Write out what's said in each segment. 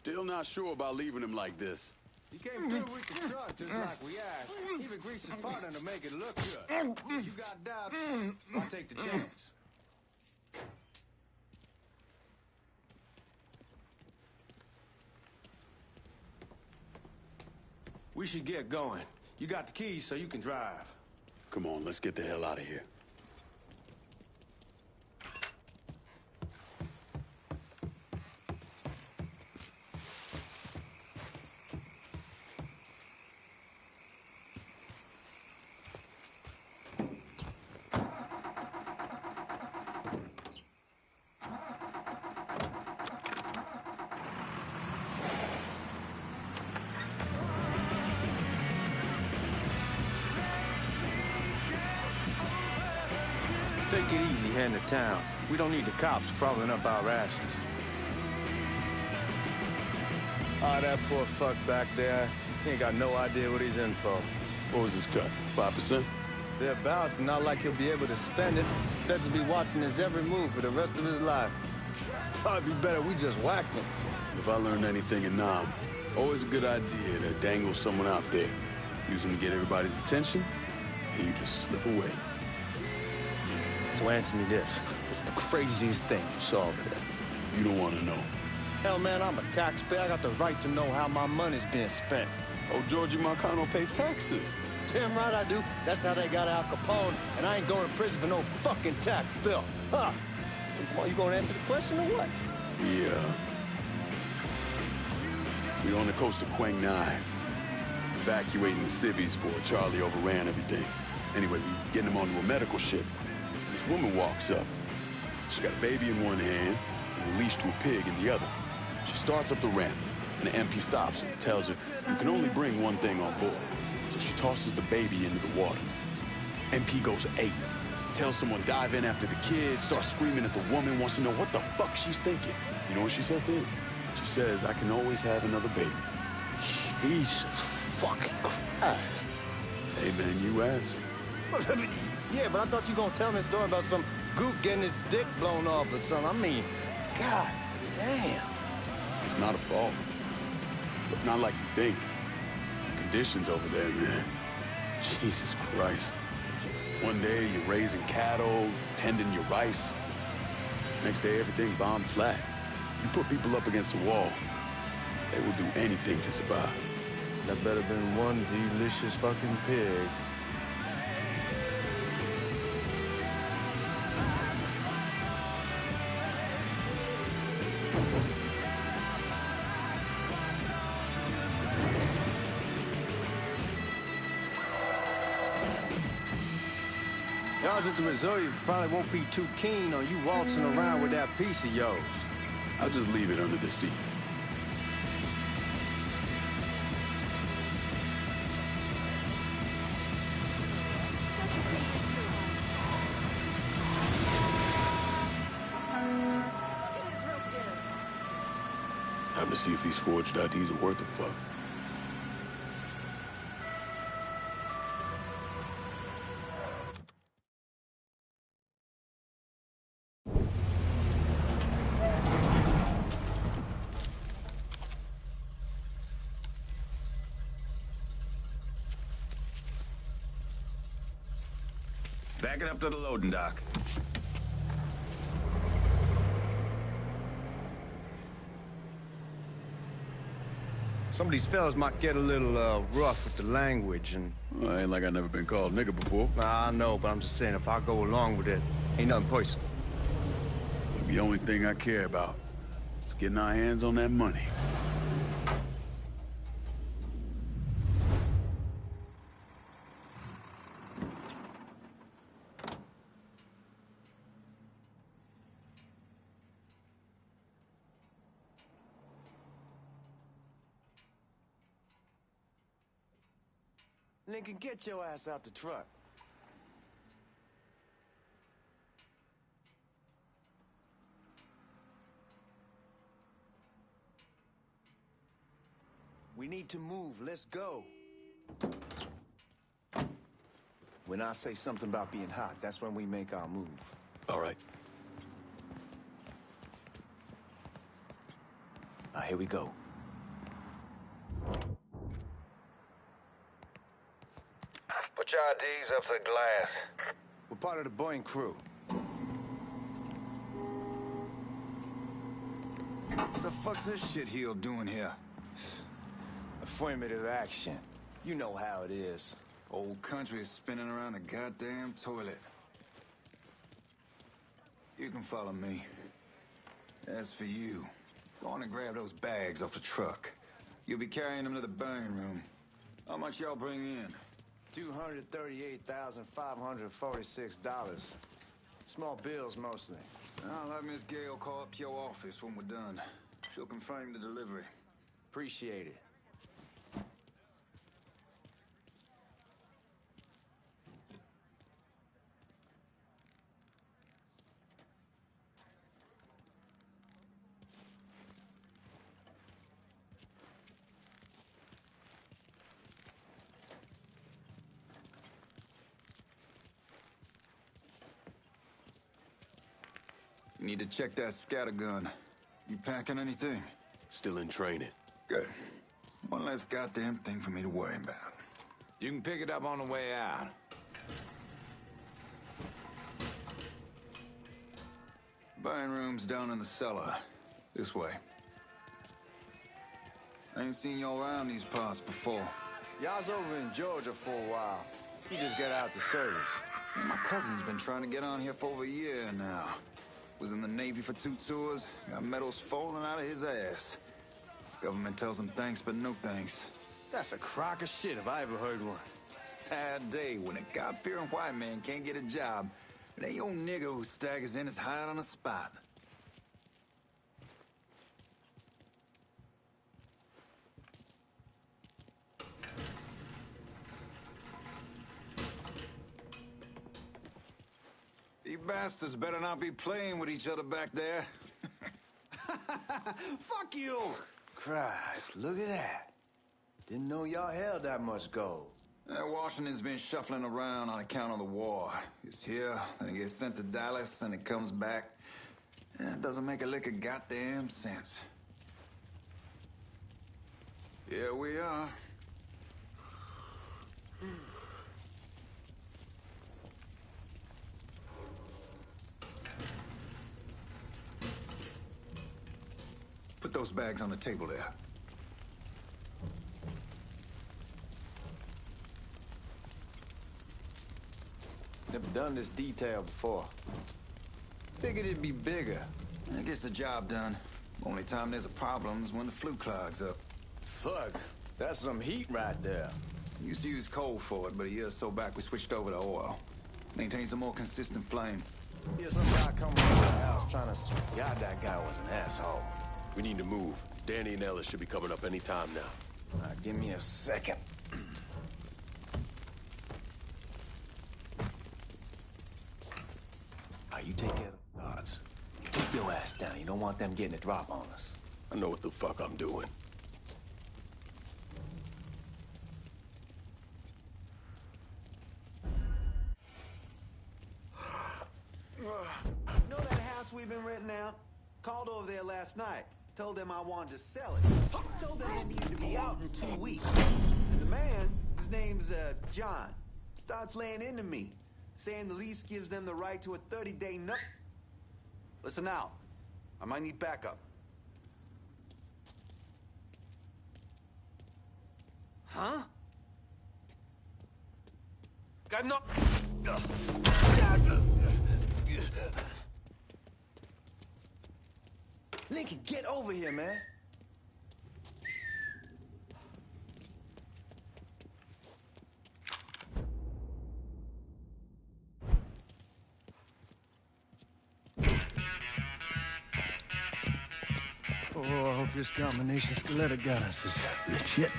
Still not sure about leaving him like this. He came through with the truck just like we asked. Even greased his partner to make it look good. If you got doubts, why take the chance? We should get going. You got the keys so you can drive. Come on, let's get the hell out of here. Take it easy heading to town. We don't need the cops crawling up our asses. Ah, that poor fuck back there. He ain't got no idea what he's in for. What was his cut? 5%? Thereabouts, but not like he'll be able to spend it. Feds will be watching his every move for the rest of his life. Probably be better we just whacked him. If I learned anything in Nam, always a good idea to dangle someone out there. Use them to get everybody's attention, and you just slip away. So answer me this. What's the craziest thing you saw over there? You don't want to know. Hell, man, I'm a taxpayer. I got the right to know how my money's being spent. Oh, Georgie Marcano pays taxes. Damn right I do. That's how they got Al Capone, and I ain't going to prison for no fucking tax bill. Huh? Well, you gonna answer the question or what? Yeah. We're on the coast of Quang Nai. Evacuating the civvies for Charlie overran everything. Anyway, we getting him onto a medical ship. This woman walks up. She's got a baby in one hand and a leash to a pig in the other. She starts up the ramp, and the MP stops her and tells her, you can only bring one thing on board. So she tosses the baby into the water. MP goes ape. Tells someone dive in after the kid, starts screaming at the woman, wants to know what the fuck she's thinking. You know what she says to him? She says, I can always have another baby. Jesus fucking Christ. Hey, man, you asked. Yeah, but I thought you were gonna tell me a story about some gook getting his dick blown off or something. I mean, God damn. It's not a fault. But not like you think. The conditions over there, man. Jesus Christ. One day you're raising cattle, tending your rice. Next day everything bombed flat. You put people up against the wall, they will do anything to survive. That better been one delicious fucking pig. Y'all at the Missouri probably won't be too keen on you waltzing around with that piece of yours. I'll just leave it under the seat. Time to see if these forged IDs are worth a fuck. Back it up to the loading dock. Some of these fellas might get a little rough with the language and... Well, ain't like I never been called nigga before. Nah, I know, but I'm just saying if I go along with it, ain't nothing personal. The only thing I care about is getting our hands on that money. Lincoln, get your ass out the truck. We need to move. Let's go. When I say something about being hot, that's when we make our move. All right. Now, here we go. Put your IDs up to the glass. We're part of the Boeing crew. What the fuck's this shitheel doing here? Affirmative action. You know how it is. Old country is spinning around a goddamn toilet. You can follow me. As for you, go on and grab those bags off the truck. You'll be carrying them to the burning room. How much y'all bring in? $238,546. Small bills, mostly. I'll have Miss Gale call up to your office when we're done. She'll confirm the delivery. Appreciate it. You need to check that scattergun. You packing anything? Still in training. Good. One less goddamn thing for me to worry about. You can pick it up on the way out. Burning room's down in the cellar. This way. I ain't seen y'all around these parts before. Y'all's over in Georgia for a while. He just got out the service. My cousin's been trying to get on here for over a year now. Was in the Navy for 2 tours, got medals falling out of his ass. Government tells him thanks, but no thanks. That's a crock of shit if I ever heard one. Sad day when a God-fearing white man can't get a job, and that old nigger who staggers in is hired on the spot. You bastards better not be playing with each other back there. Fuck you! Christ, look at that. Didn't know y'all held that much gold. Washington's been shuffling around on account of the war. It's here, then it gets sent to Dallas, and it comes back. It doesn't make a lick of goddamn sense. Here we are. Put those bags on the table there. Never done this detail before. Figured it'd be bigger. It gets the job done. Only time there's a problem is when the flue clogs up. Fuck, that's some heat right there. Used to use coal for it, but a year or so back we switched over to oil. Maintains a more consistent flame. Here's some guy coming over the house trying to... God, that guy was an asshole. We need to move. Danny and Ellis should be coming up any time now. Give me a second. You take care of the guards. Keep your ass down. You don't want them getting a drop on us. I know what the fuck I'm doing. You know that house we've been renting out? Called over there last night. Told them I wanted to sell it. Told them they needed to be out in 2 weeks. And the man, his name's John, starts laying into me, saying the lease gives them the right to a 30-day no... Listen out. I might need backup. Huh? Got no... Lincoln, get over here, man. Oh, I hope this combination skeleton gun us is legit.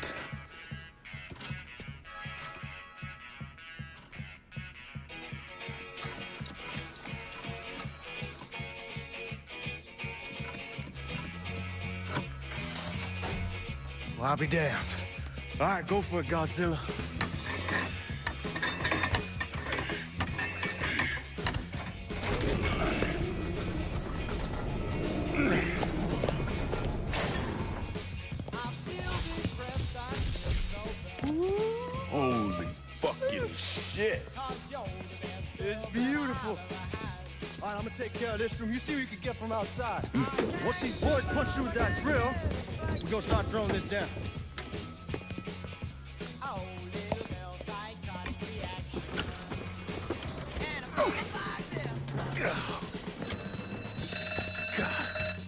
Well, I'll be damned. All right, go for it, Godzilla. Holy fucking beautiful. All right, I'm gonna take care of this room. You see what you can get from outside. Once these boys punch through with that drill, we're gonna start throwing this down.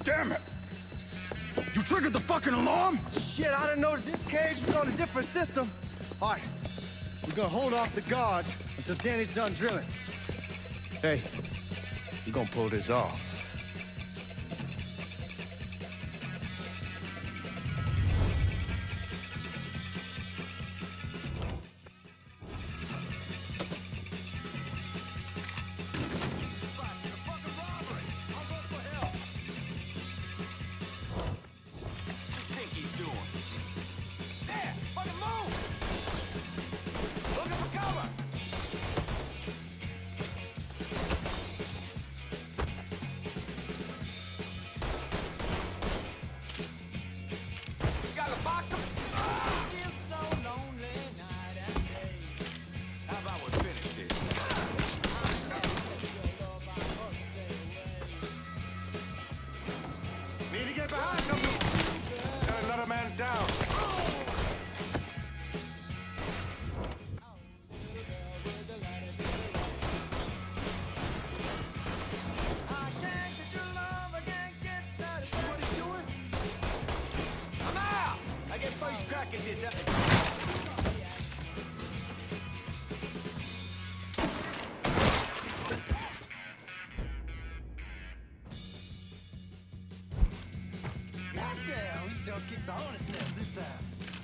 Damn it! You triggered the fucking alarm? Shit, I didn't know that this cage was on a different system. All right, we're gonna hold off the guards until Danny's done drilling. Hey, we're gonna pull this off.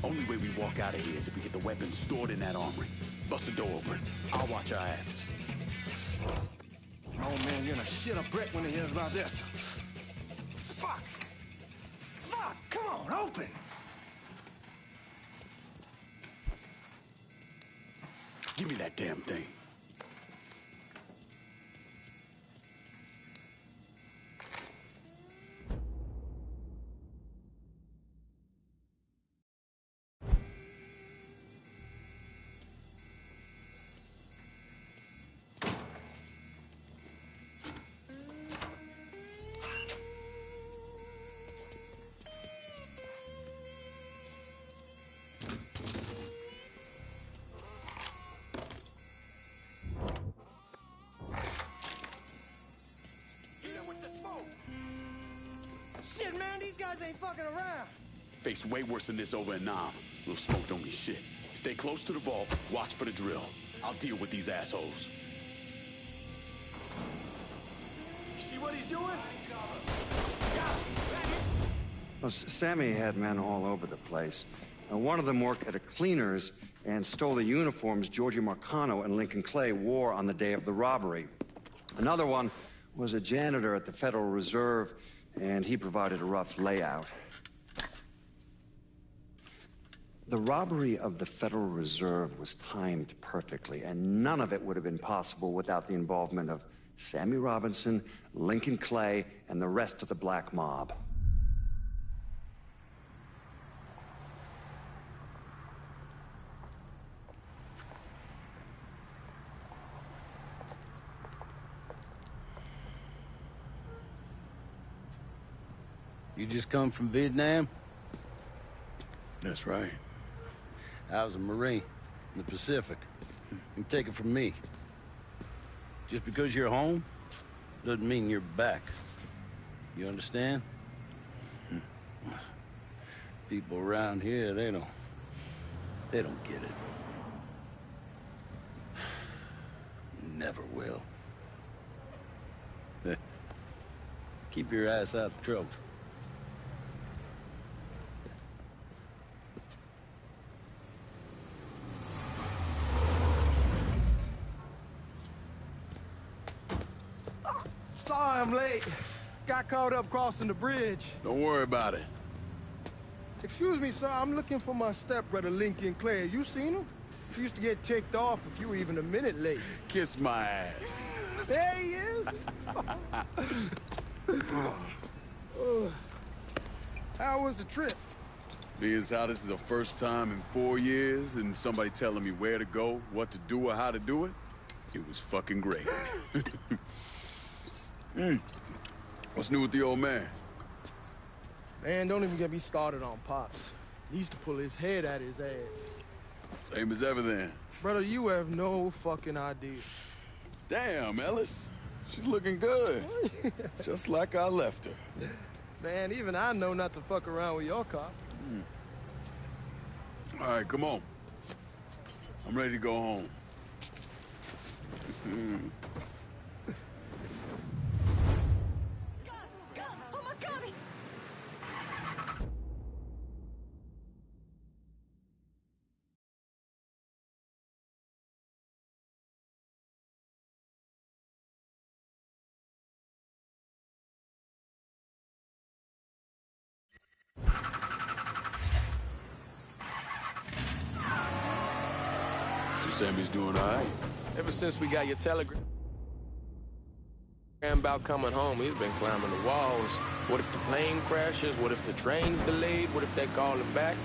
Only way we walk out of here is if we get the weapons stored in that armory. Bust the door open. I'll watch our asses. Oh man, you're gonna shit a brick when he hears about this. Fuck! Fuck! Come on, open! Give me that damn thing. Shit, man, these guys ain't fucking around. Faced way worse than this over in Nam. Little smoke don't mean shit. Stay close to the vault, watch for the drill. I'll deal with these assholes. You see what he's doing? Well, Sammy had men all over the place. One of them worked at a cleaner's and stole the uniforms Georgie Marcano and Lincoln Clay wore on the day of the robbery. Another one was a janitor at the Federal Reserve, and he provided a rough layout. The robbery of the Federal Reserve was timed perfectly, and none of it would have been possible without the involvement of Sammy Robinson, Lincoln Clay, and the rest of the black mob. You just come from Vietnam? That's right. I was a Marine in the Pacific. You take it from me. Just because you're home doesn't mean you're back. You understand? People around here, they don't get it. Never will. Keep your ass out of trouble. Sorry I'm late. Got caught up crossing the bridge. Don't worry about it. Excuse me, sir. I'm looking for my stepbrother, Lincoln Clay. You seen him? He used to get ticked off if you were even a minute late. Kiss my ass. There he is. How was the trip? Being as how this is the first time in 4 years and somebody telling me where to go, what to do, or how to do it, It was fucking great. What's new with the old man? Man, don't even get me started on Pops. He used to pull his head out his ass. Same as ever then. Brother, you have no fucking idea. Damn, Ellis. She's looking good. Just like I left her. Man, even I know not to fuck around with your cop. All right, come on. I'm ready to go home. Sammy's doing all right. Ever since we got your telegram about coming home, he's been climbing the walls. What if the plane crashes? What if the train's delayed? What if they call him back?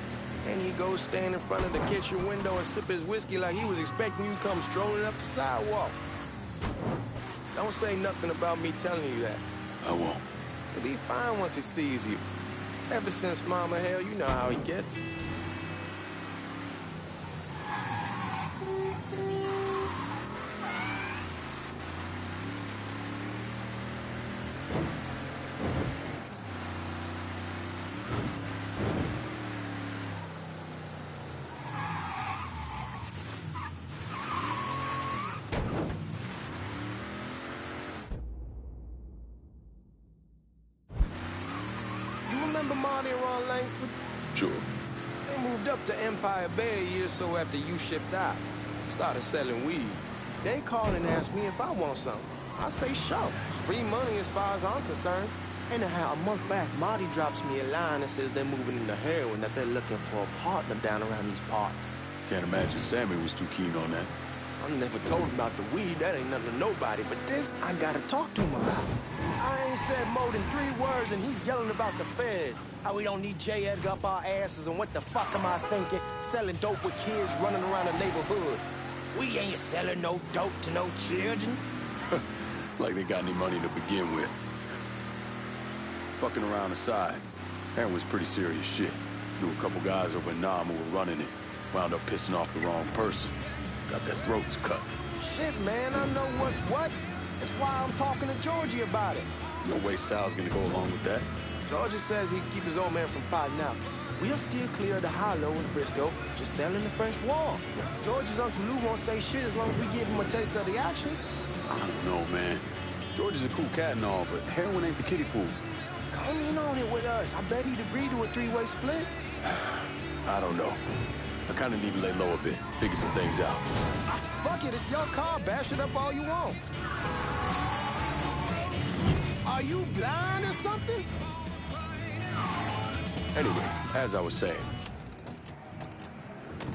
And he goes stand in front of the kitchen window and sip his whiskey like he was expecting you to come strolling up the sidewalk. Don't say nothing about me telling you that. I won't. He'll be fine once he sees you. Ever since Mama, hell, you know how he gets. Sure. They moved up to Empire Bay a year or so after you shipped out. Started selling weed. They call and ask me if I want something. I say sure. Free money as far as I'm concerned. Anyhow, a month back, Marty drops me a line and says they're moving into heroin, that they're looking for a partner down around these parts. Can't imagine Sammy was too keen on that. I never told him about the weed, that ain't nothing to nobody, but this I gotta talk to him about. I ain't said more than 3 words and he's yelling about the feds. How we don't need J. Edgar up our asses and what the fuck am I thinking? Selling dope with kids running around the neighborhood. We ain't selling no dope to no children. Like they got any money to begin with. Fucking around aside, that was pretty serious shit. Knew a couple guys over in Nam who were running it. Wound up pissing off the wrong person. Got their throats cut. Shit, man, I know what's what. That's why I'm talking to Georgie about it. No way Sal's gonna go along with that. Georgie says he'd keep his old man from fighting out. We'll steer clear of the hollow in Frisco, just selling the French wall. George's Uncle Lou won't say shit as long as we give him a taste of the action. I don't know, man. George is a cool cat and all, but heroin ain't the kiddie pool. Come in on it with us. I bet he'd agree to a 3-way split. I don't know. I kind of need to lay low a bit, figure some things out. Fuck it, it's your car. Bash it up all you want. Are you blind or something? Anyway, as I was saying.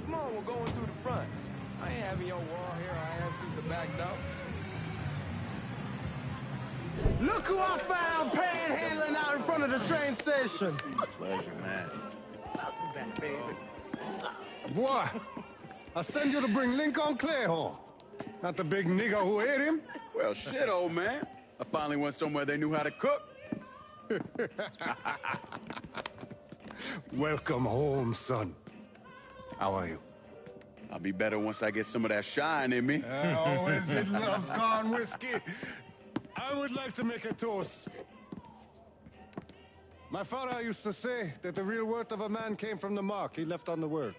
Come on, we're going through the front. I ain't having your wall here. I ask who's the back door. Look who I found panhandling out in front of the train station. Pleasure, man. Welcome back, baby. Boy, I send you to bring Lincoln Clay home. Not the big nigger who ate him. Well, shit, old man. I finally went somewhere they knew how to cook. Welcome home, son. How are you? I'll be better once I get some of that shine in me. I always did love corn whiskey. I would like to make a toast. My father used to say that the real worth of a man came from the mark he left on the world.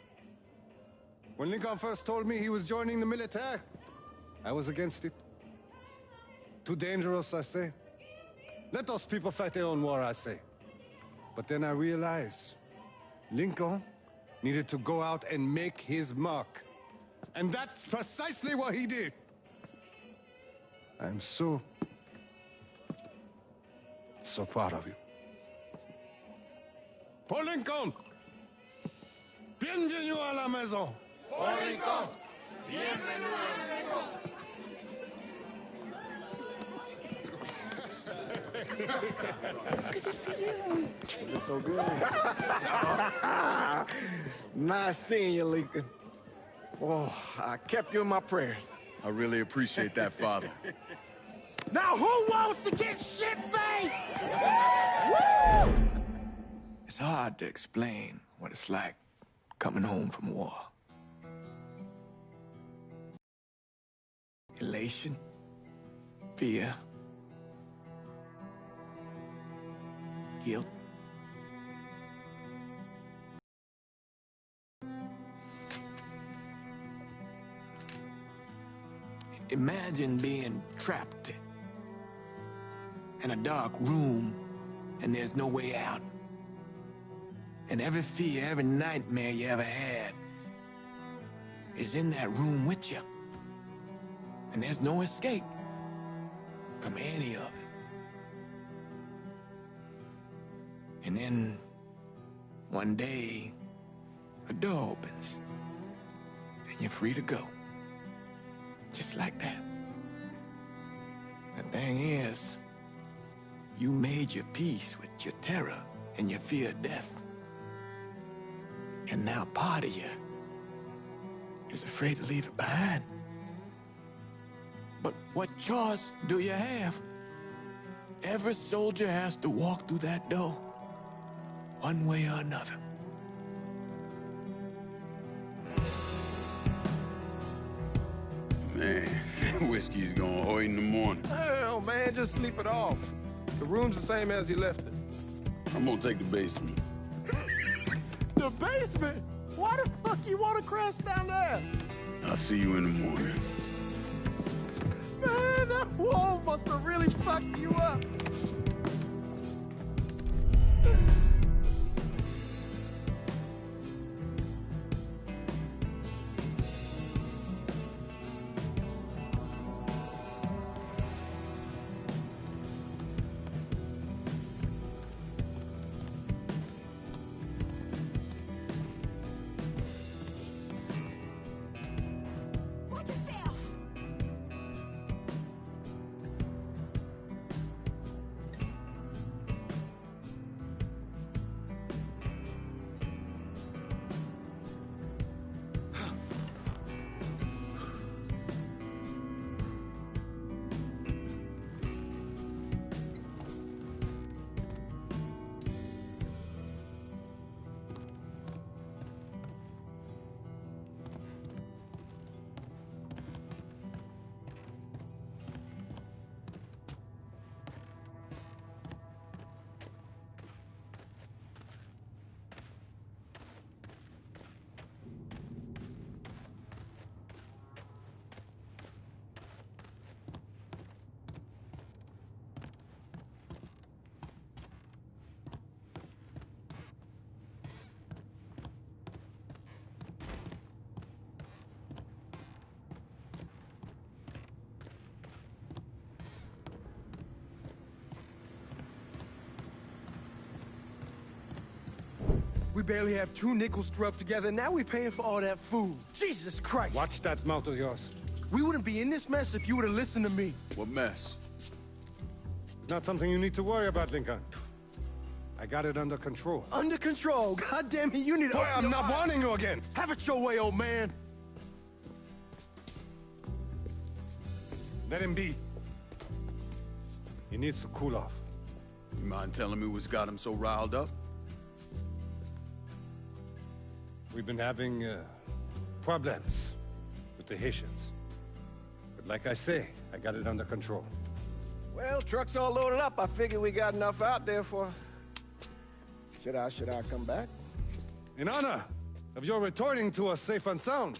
When Lincoln first told me he was joining the military, I was against it. Too dangerous, I say. Let those people fight their own war, I say. But then I realized Lincoln needed to go out and make his mark. And that's precisely what he did. I'm so proud of you. Paul Lincoln! Bienvenue à la maison! Paul Lincoln! Bienvenue à la maison! Good to see you. You look so good. Nice seeing you, Lincoln. Oh, I kept you in my prayers. I really appreciate that, Father. Now who wants to get shit-faced? Woo! It's hard to explain what it's like coming home from war. Elation, fear, guilt. Imagine being trapped in a dark room and there's no way out. And every fear, every nightmare you ever had is in that room with you. And there's no escape from any of it. And then one day, a door opens and you're free to go. Just like that. The thing is, you made your peace with your terror and your fear of death. And now part of you is afraid to leave it behind. But what choice do you have? Every soldier has to walk through that door, one way or another. Man, whiskey's gonna hoy in the morning. Hell, man, just sleep it off. The room's the same as you left it. I'm gonna take the basement. The basement? Why the fuck you want to crash down there? I'll see you in the morning. Man, that wall must have really fucked you up. We barely have 2 nickels to rub together, and now we're paying for all that food. Jesus Christ! Watch that mouth of yours. We wouldn't be in this mess if you would have listened to me. What mess? Not something you need to worry about, Lincoln. I got it under control. Under control? God damn it, you need to... Boy, I'm not warning you again! Have it your way, old man! Let him be. He needs to cool off. You mind telling me what's got him so riled up? We've been having problems with the Haitians. But like I say, I got it under control. Well, truck's all loaded up. I figured we got enough out there for... Should I come back? In honor of your returning to us safe and sound,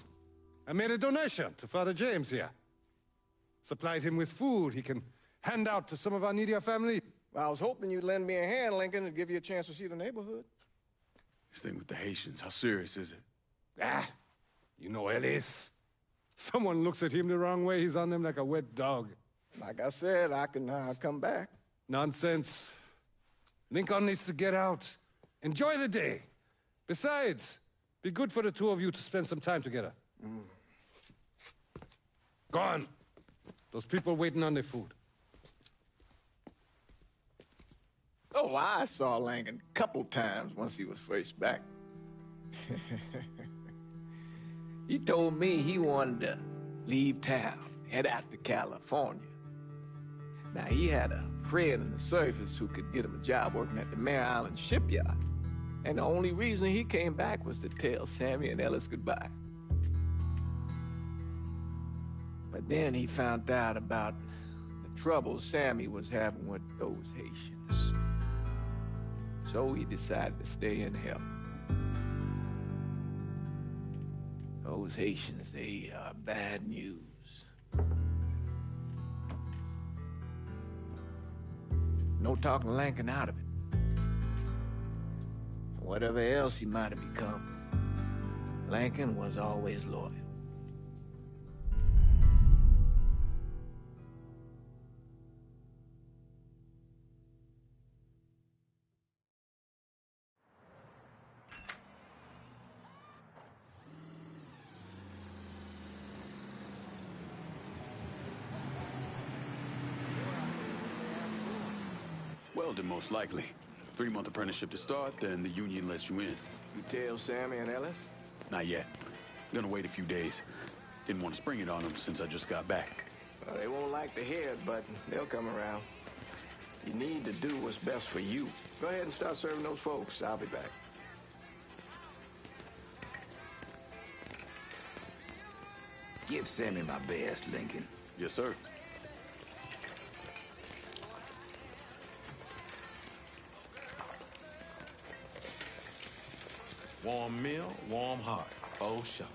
I made a donation to Father James here. Supplied him with food he can hand out to some of our needier family. Well, I was hoping you'd lend me a hand, Lincoln, and give you a chance to see the neighborhood. This thing with the Haitians, how serious is it? Ah, you know Ellis. Someone looks at him the wrong way, he's on them like a wet dog. Like I said, I can come back. Nonsense. Lincoln needs to get out. Enjoy the day. Besides, be good for the two of you to spend some time together. Go on. Those people waiting on their food. Oh, I saw Lincoln a couple times once he was first back. He told me he wanted to leave town, head out to California. Now, he had a friend in the service who could get him a job working at the Mare Island shipyard. And the only reason he came back was to tell Sammy and Ellis goodbye. But then he found out about the trouble Sammy was having with those Haitians. So he decided to stay and help. Those Haitians, they are bad news. No talking Lankin out of it. Whatever else he might have become, Lankin was always loyal. Weldon, most likely. 3-month apprenticeship to start, then the union lets you in. You tell Sammy and Ellis? Not yet. Gonna wait a few days. Didn't want to spring it on them since I just got back. Well, they won't like to hear it, but they'll come around. You need to do what's best for you. Go ahead and start serving those folks. I'll be back. Give Sammy my best, Lincoln. Yes, sir. Warm meal, warm heart. Oh, sure.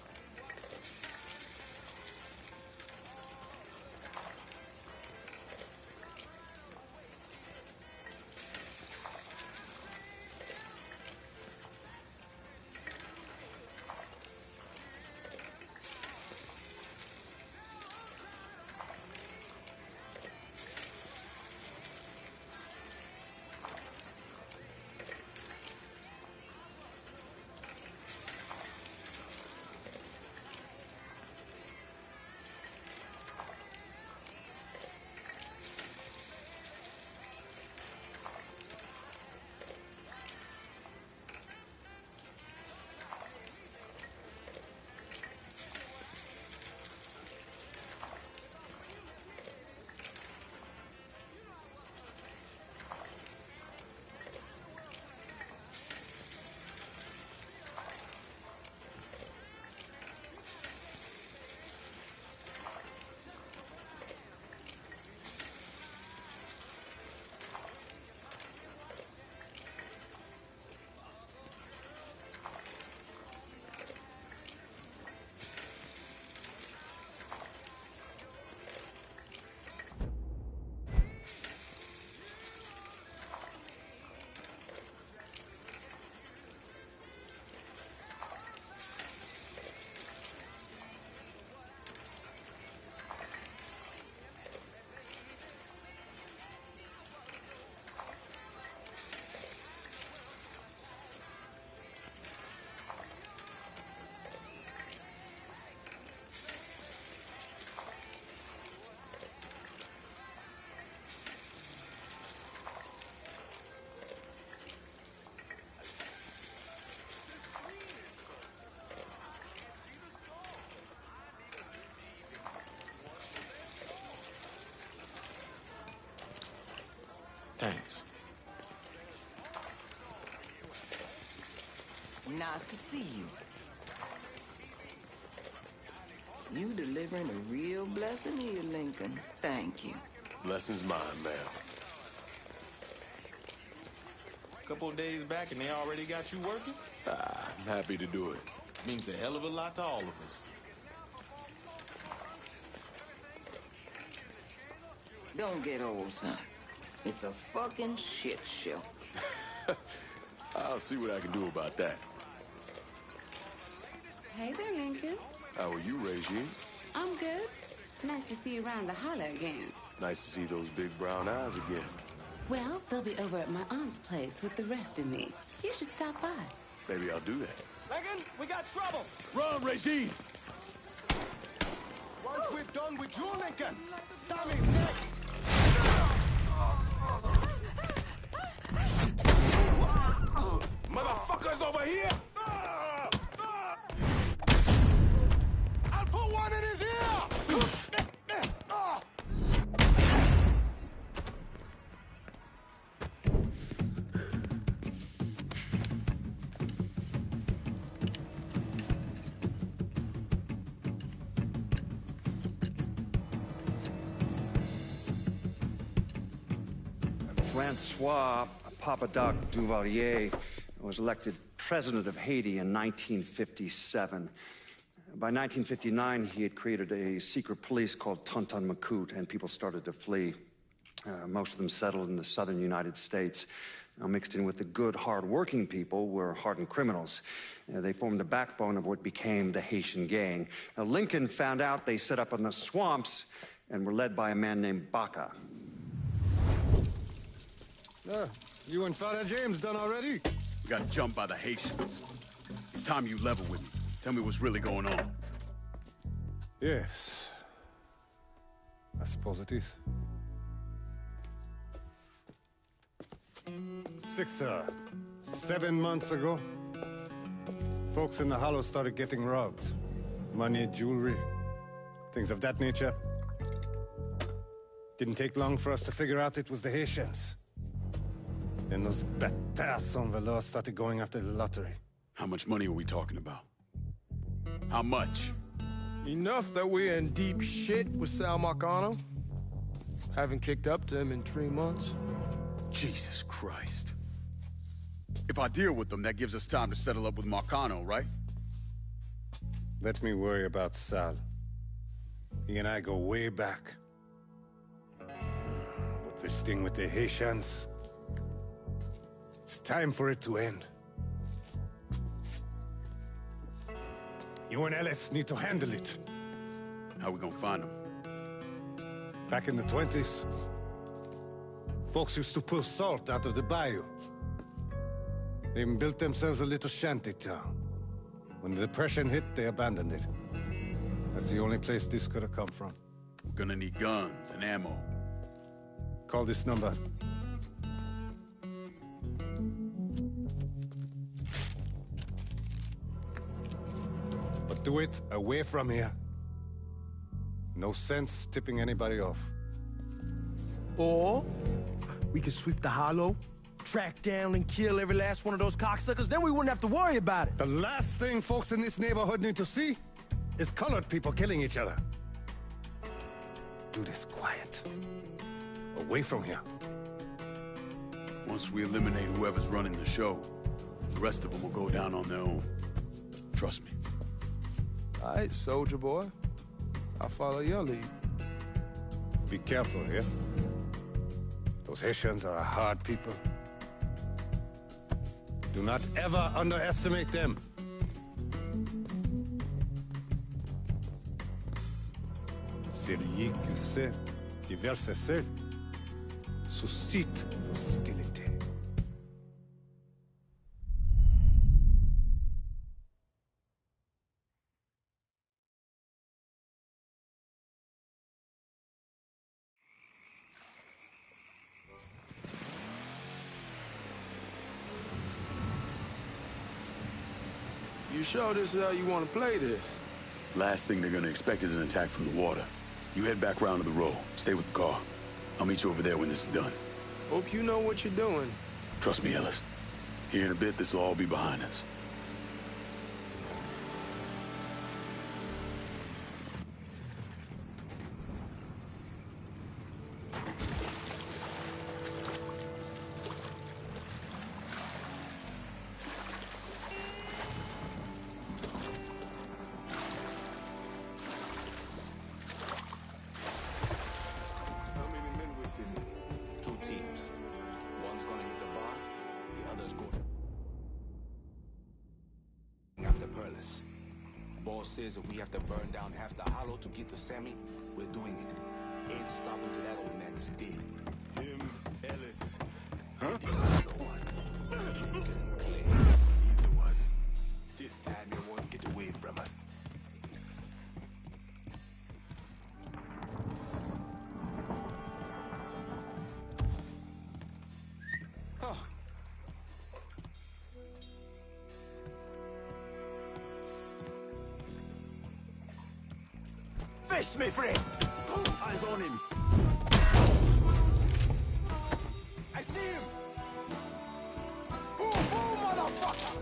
Thanks. Nice to see you. You delivering a real blessing here, Lincoln. Thank you. Blessing's mine, ma'am. Couple of days back and they already got you working? I'm happy to do it. Means a hell of a lot to all of us. Don't get old, son. It's a fucking shit show. I'll see what I can do about that. Hey there, Lincoln. How are you, Regine? I'm good. Nice to see you around the holler again. Nice to see those big brown eyes again. Well, they'll be over at my aunt's place with the rest of me. You should stop by. Maybe I'll do that. Lincoln, we got trouble. Run, Regine! Once we're done with you, Lincoln, Sammy's next. Motherfuckers over here! I'll put one in his ear! Francois Papadoc Duvalier was elected president of Haiti in 1957. By 1959, he had created a secret police called Tonton Macoute, and people started to flee. Most of them settled in the southern United States. Now, mixed in with the good, hard-working people were hardened criminals. They formed the backbone of what became the Haitian gang. Now, Lincoln found out they set up in the swamps and were led by a man named Baca. You and Father James done already? We got jumped by the Haitians. It's time you level with me. Tell me what's really going on. Yes. I suppose it is. 7 months ago, folks in the Hollow started getting robbed. Money, jewelry, things of that nature. Didn't take long for us to figure out it was the Haitians. Then those bâtards on Velour started going after the lottery. How much money are we talking about? How much? Enough that we're in deep shit with Sal Marcano. Haven't kicked up to him in 3 months. Jesus Christ. If I deal with them, that gives us time to settle up with Marcano, right? Let me worry about Sal. He and I go way back. But this thing with the Haitians... it's time for it to end. You and Ellis need to handle it. How we gonna find them? Back in the 20s, folks used to pull salt out of the bayou. They even built themselves a little shanty town. When the Depression hit, they abandoned it. That's the only place this could have come from. We're gonna need guns and ammo. Call this number. But do it away from here. No sense tipping anybody off. Or we could sweep the Hollow, track down and kill every last one of those cocksuckers, then we wouldn't have to worry about it. The last thing folks in this neighborhood need to see is colored people killing each other. Do this quiet. Away from here. Once we eliminate whoever's running the show, the rest of them will go down on their own. Trust me. All right, soldier boy. I'll follow your lead. Be careful here. Those Haitians are a hard people. Do not ever underestimate them. Celui qui sait qui verse sel suscite l'hostilité. You sure this is how you want to play this? Last thing they're gonna expect is an attack from the water. You head back round to the row. Stay with the car. I'll meet you over there when this is done. Hope you know what you're doing. Trust me, Ellis. Here in a bit, this will all be behind us. Says if we have to burn down half the Hollow to get to Sammy, we're doing it. Ain't stopping till that old man is dead. Him, Ellis. Huh? He's the one. Lincoln Clay. He's the one. This time he won't get away from us. Oh. Face me, friend! Eyes on him! I see him! Boom, boom, motherfucker!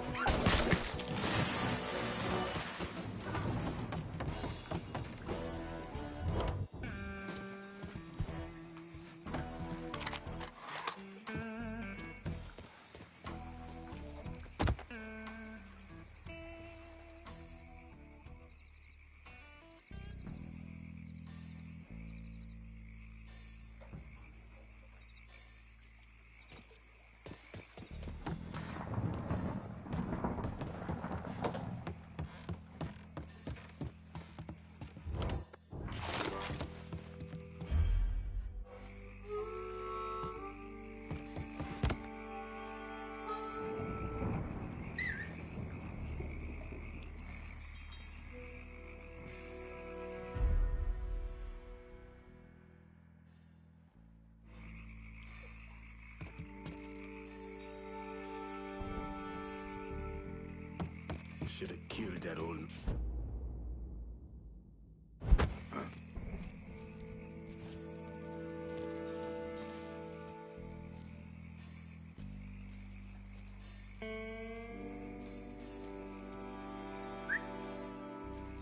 should have killed that old...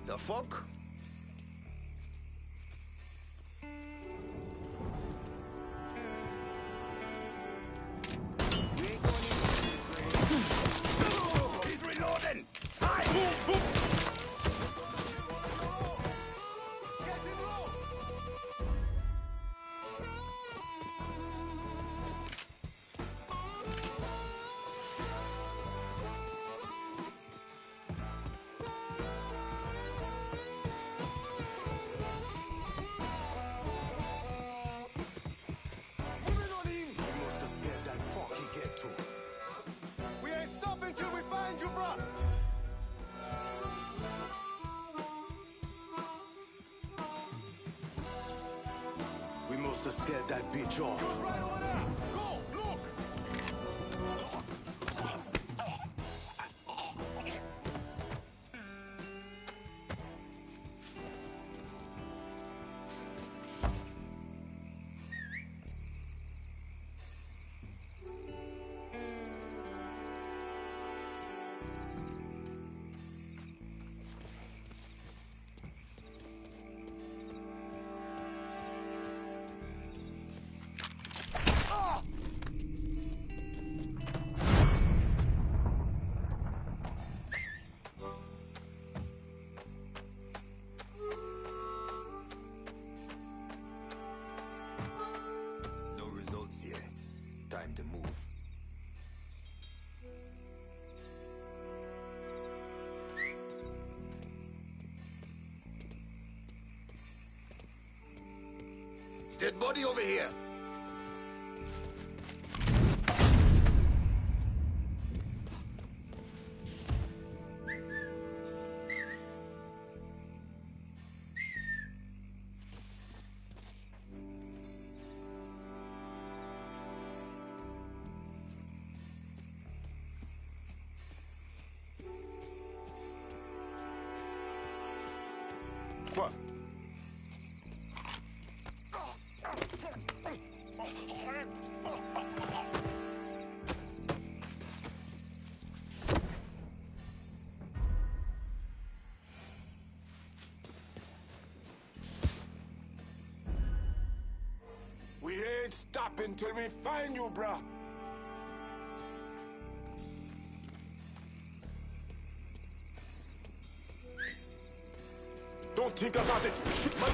The fuck? He's reloading! We ain't stopping till we find you, bruh! We must have scared that bitch off. Who's right over there? Go, look! No results yet. Time to move. Dead body over here. What? We ain't stopping till we find you, bruh. Don't think about it. Shit, man.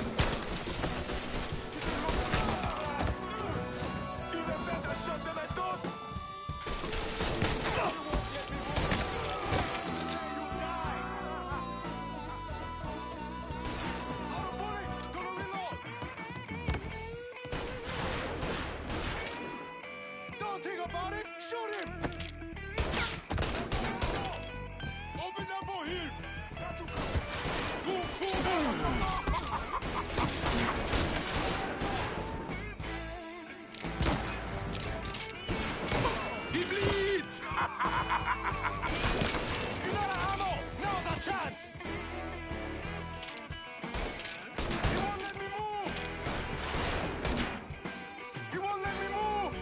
He's a better shot than I thought. Don't think about it! Shoot him! Open up for him. Got you. He bleeds! He's out of ammo! Now's our chance! He won't let me move! He won't let me move!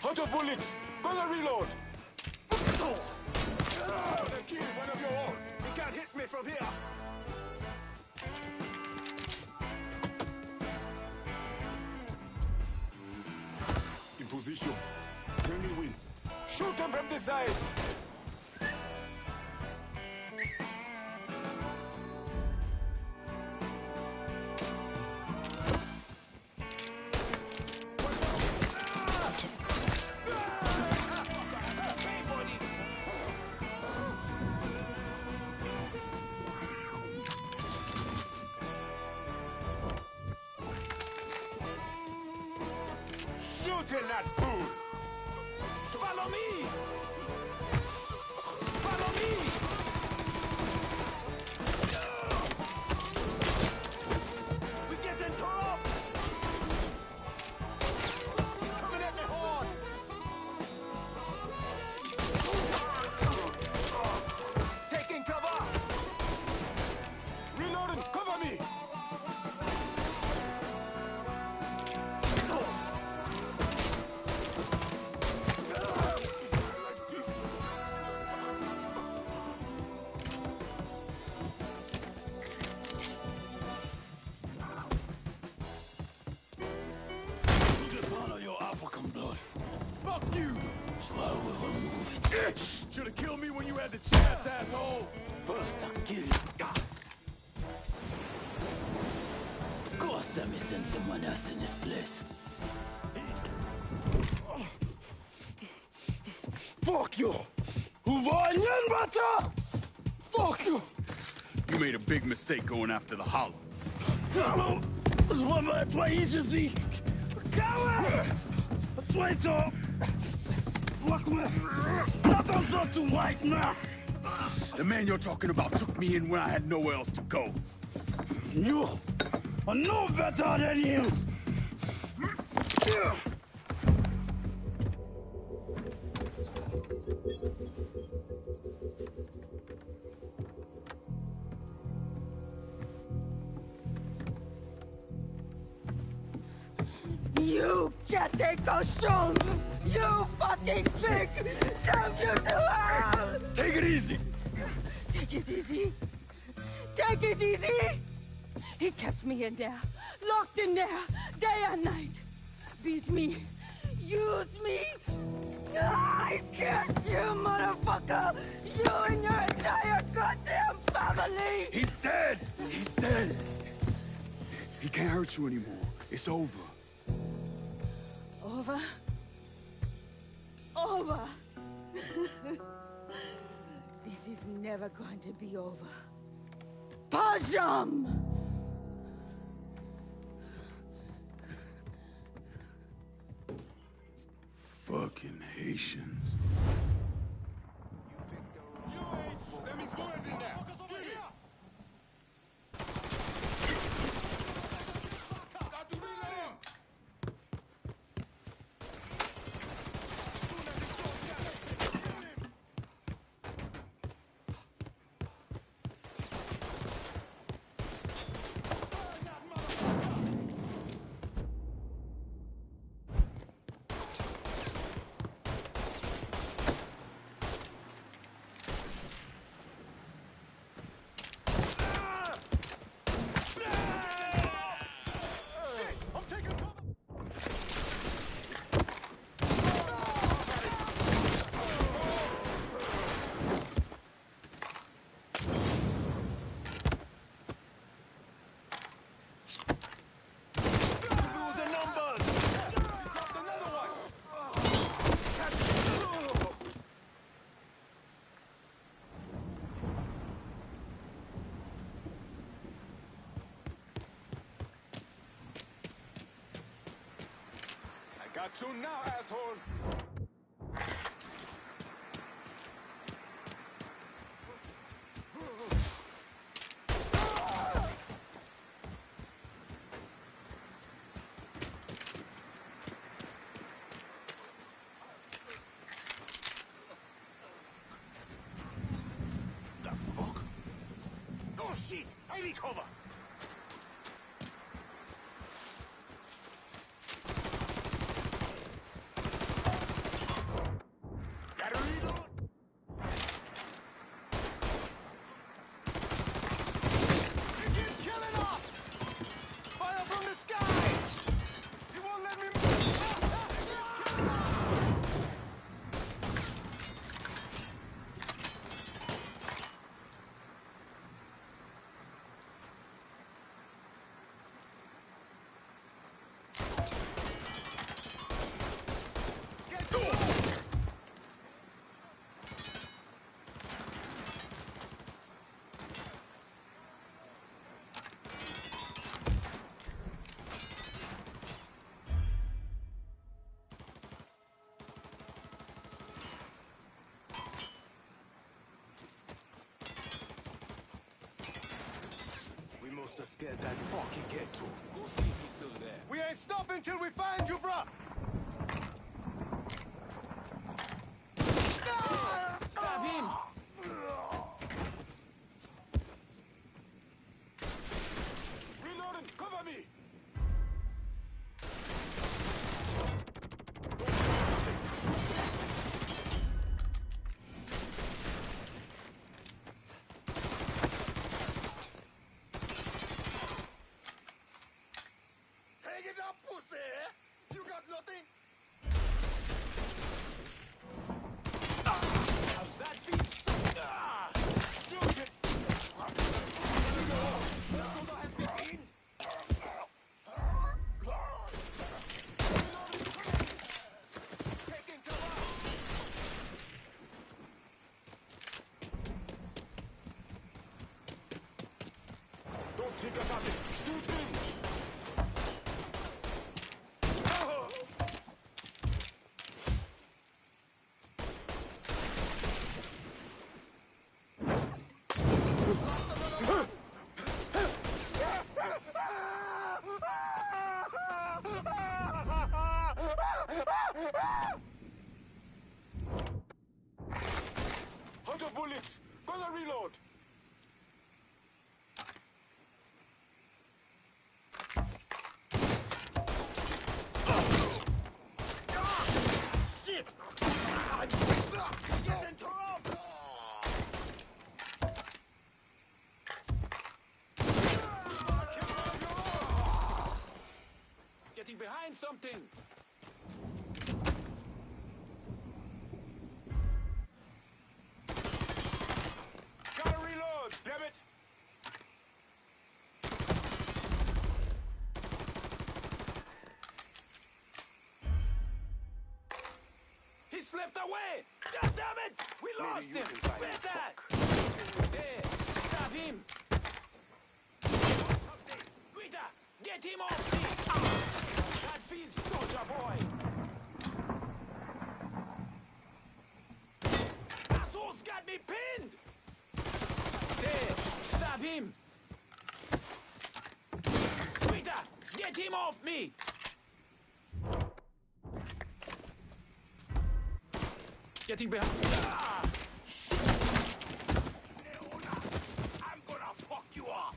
Out of bullets. Gonna reload. They killed one of your own. He can't hit me from here! In position. Tell me when. Shoot them from the side. tell that fool. Follow me! Follow me! We getting tore up! He's coming at me hard! Taking cover! Reloading! Cover me! Fuck you! So I will remove it. Should've killed me when you had the chance, asshole! First, I'll kill you. Of course, let me send someone else in this place. Fuck you! Fuck you! You made a big mistake going after the Hollow. Hallo! Твои язык! Кого? Твой-то! The man you're talking about took me in when I had nowhere else to go. You are no better than him! You getting costume! You fucking pig! Damn you to hell! Take it easy! Take it easy! Take it easy! He kept me in there, locked in there, day and night. Beat me, use me. I guess you, motherfucker! You and your entire goddamn family! He's dead! He's dead! He can't hurt you anymore. It's over. Over? Over! This is never going to be over. Pajam! Fucking Haitians. Got you now, asshole! The fuck? Oh shit! I need cover! just to scare that fuck he get to. Go see if he's still there. We ain't stopping till we find you, bruh! Stab him! Reloading! Cover me! Hang it up, pussy! You got nothing? How's that feel? Shoot it! Don't think about it! Shoot him! Hundred bullets! Gonna reload! Shit! Get into rope! Getting behind something! Gotta reload, damn it! He slipped away! God damn it! We lost him! Where's that? There! Stab him! Guida! Get him off me! That feels soldier boy! Asshole's got me pinned! There! Stab him! Guida! Get him off me! Getting behind. Ah! Leona, I'm gonna fuck you up!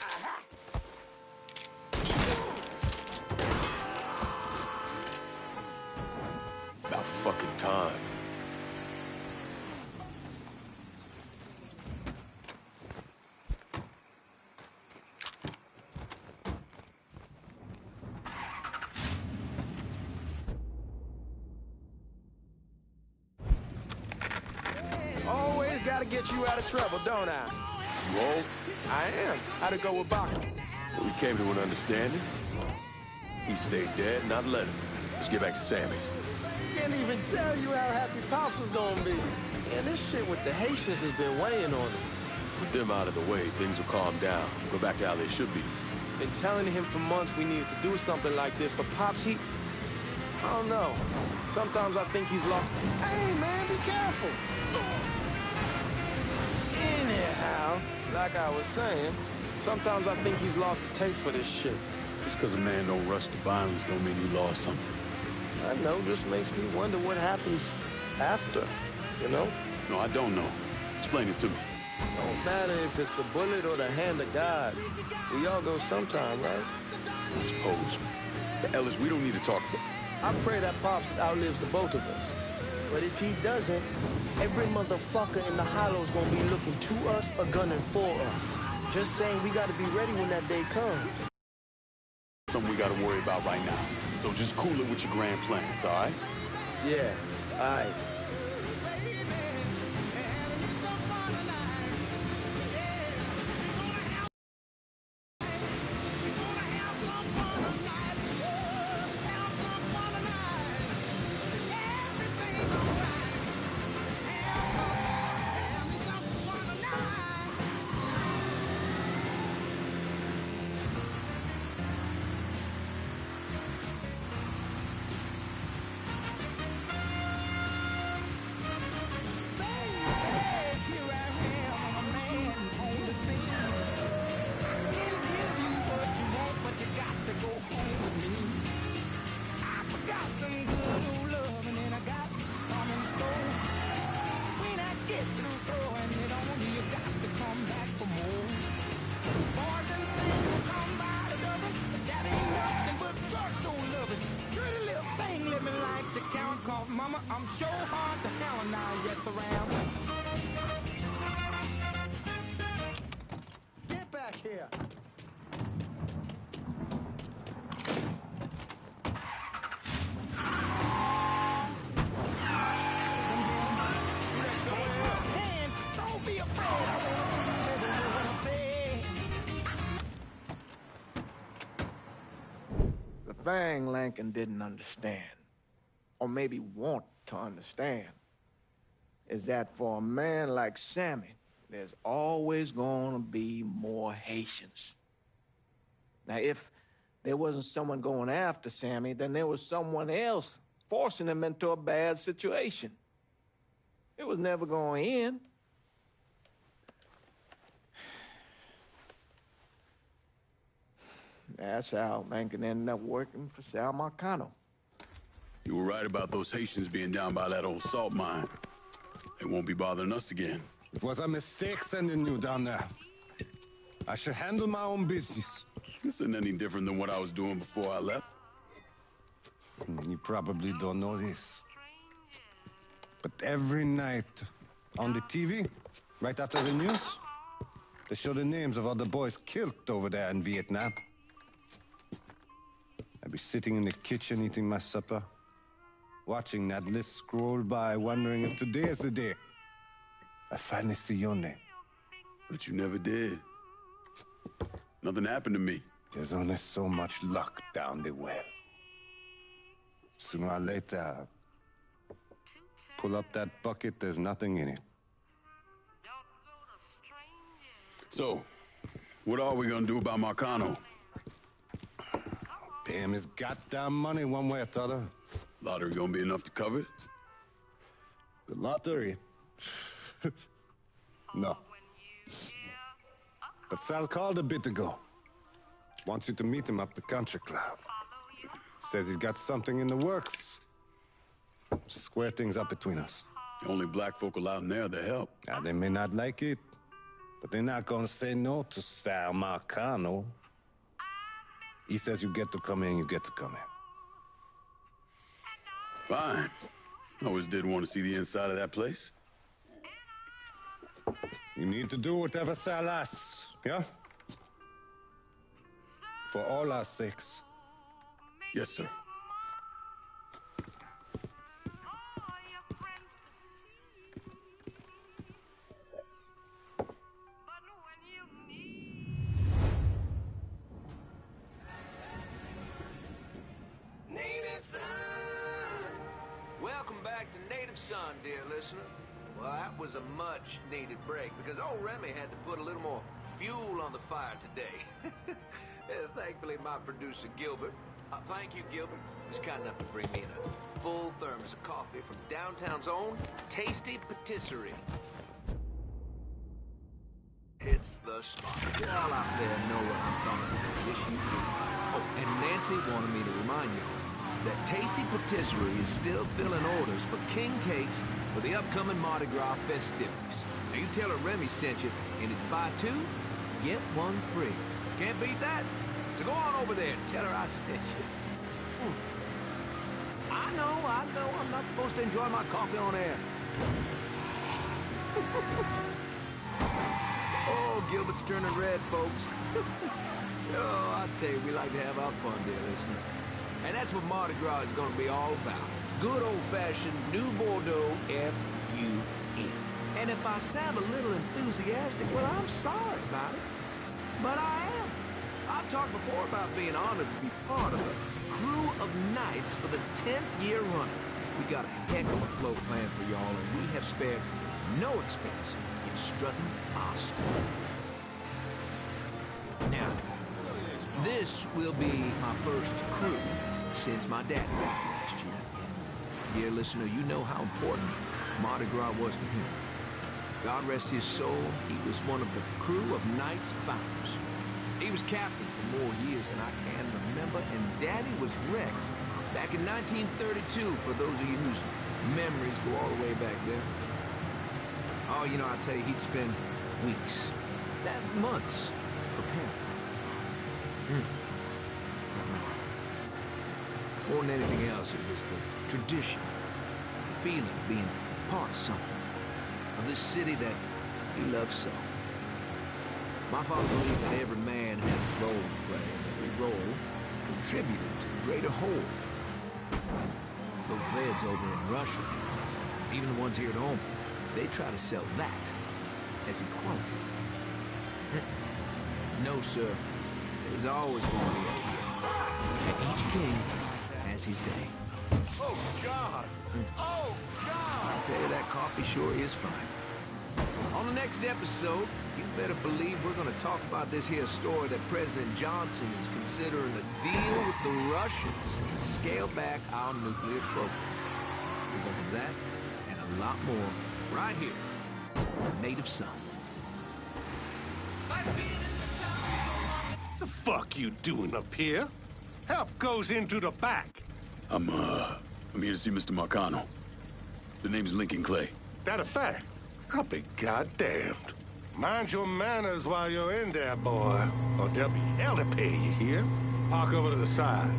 Aha! About fucking time. Always gotta get you out of trouble, don't I? You old? I am. How'd it go with Baca? We came to an understanding. He stayed dead, not let him. Let's get back to Sammy's. Can't even tell you how happy Pops is gonna be. Man, this shit with the Haitians has been weighing on him. With them out of the way, things will calm down. Go back to how they should be. Been telling him for months we needed to do something like this, but Pops, I don't know. Sometimes I think he's lost. Hey, man, be careful. Anyhow, like I was saying, sometimes I think he's lost the taste for this shit. Just because a man don't rush to violence don't mean he lost something. I know, just makes me wonder what happens after, you know? No, I don't know. Explain it to me. Don't matter if it's a bullet or the hand of God. We all go sometime, right? I suppose. But Ellis, we don't need to talk about... I pray that Pops outlives the both of us. But if he doesn't, every motherfucker in the hollow's gonna be looking to us or gunning for us. Just saying we gotta be ready when that day comes. Something we gotta worry about right now. So just cool it with your grand plans, all right? Yeah, all right. mama. I'm sure hard to hell now, yes, around. Get back here! And don't be afraid. I won't remember what I said. The thing Lincoln didn't understand, or maybe want to understand, is that for a man like Sammy, there's always gonna be more Haitians. Now, if there wasn't someone going after Sammy, then there was someone else forcing him into a bad situation. It was never going to end. That's how Lincoln ended up working for Sal Marcano. You were right about those Haitians being down by that old salt mine. They won't be bothering us again. It was a mistake sending you down there. I should handle my own business. This isn't any different than what I was doing before I left. You probably don't know this. But every night on the TV, right after the news, they show the names of all the boys killed over there in Vietnam. I'd be sitting in the kitchen eating my supper, watching that list scroll by, wondering if today is the day I finally see your name. But you never did. Nothing happened to me. There's only so much luck down the well. Sooner or later, pull up that bucket, there's nothing in it. So, what are we gonna do about Marcano? Pay him his goddamn money one way or the other. Lottery gonna be enough to cover it? The lottery? No. But Sal called a bit ago. Wants you to meet him up the country club. Says he's got something in the works. Square things up between us. The only black folk allowed in there to help. Now, they may not like it, but they're not gonna say no to Sal Marcano. He says you get to come in, you get to come in. Fine. I always did want to see the inside of that place. You need to do whatever Sal asks, yeah? For all our sakes. Yes, sir. Welcome back to Native Son, dear listener. Well, that was a much-needed break because old Remy had to put a little more fuel on the fire today. Thankfully, my producer, Gilbert, thank you, Gilbert, was kind enough to bring me in a full thermos of coffee from downtown's own Tasty Patisserie. It's the spot. You all out there know what I'm talking about. Yes, you do. Oh, and Nancy wanted me to remind you that Tasty Patisserie is still filling orders for king cakes for the upcoming Mardi Gras festivities. Now, you tell her Remy sent you, and it's buy two, get one free. Can't beat that. So go on over there and tell her I sent you. I know, I'm not supposed to enjoy my coffee on air. Oh, Gilbert's turning red, folks. Oh, I tell you, we like to have our fun, dear listener. And that's what Mardi Gras is going to be all about. Good old-fashioned New Bordeaux F-U-N. And if I sound a little enthusiastic, well, I'm sorry about it. But I am. I've talked before about being honored to be part of a crew of knights for the 10th year running. We got a heck of a float planned for y'all, and we have spared no expense in strutting our stuff. Now, this will be my first crew since my dad died last year. Dear listener, you know how important Mardi Gras was to him. God rest his soul, he was one of the crew of Knights Founders. He was captain for more years than I can remember, and Daddy was Rex back in 1932, for those of you whose memories go all the way back there. Oh, you know, I tell you, he'd spend weeks, months, preparing. More than anything else, it was the tradition feeling of being part of something, of this city that he loves so. My father believed that every man has a role to play, and every role contributed to the greater whole. Those Reds over in Russia, even the ones here at home, they try to sell that as equality. No, sir. There's always going to be a and each king has his day. Oh, God! Oh, God! I'll tell you, that coffee sure is fine. On the next episode, you better believe we're going to talk about this here story that President Johnson is considering a deal with the Russians to scale back our nuclear program. We're going to do that and a lot more right here on Native Son. The fuck you doing up here? Help goes into the back. I'm here to see Mr. Marcano. The name's Lincoln Clay. That a fact? I'll be goddamned. Mind your manners while you're in there, boy. Or there'll be hell to pay, you hear? Park over to the side.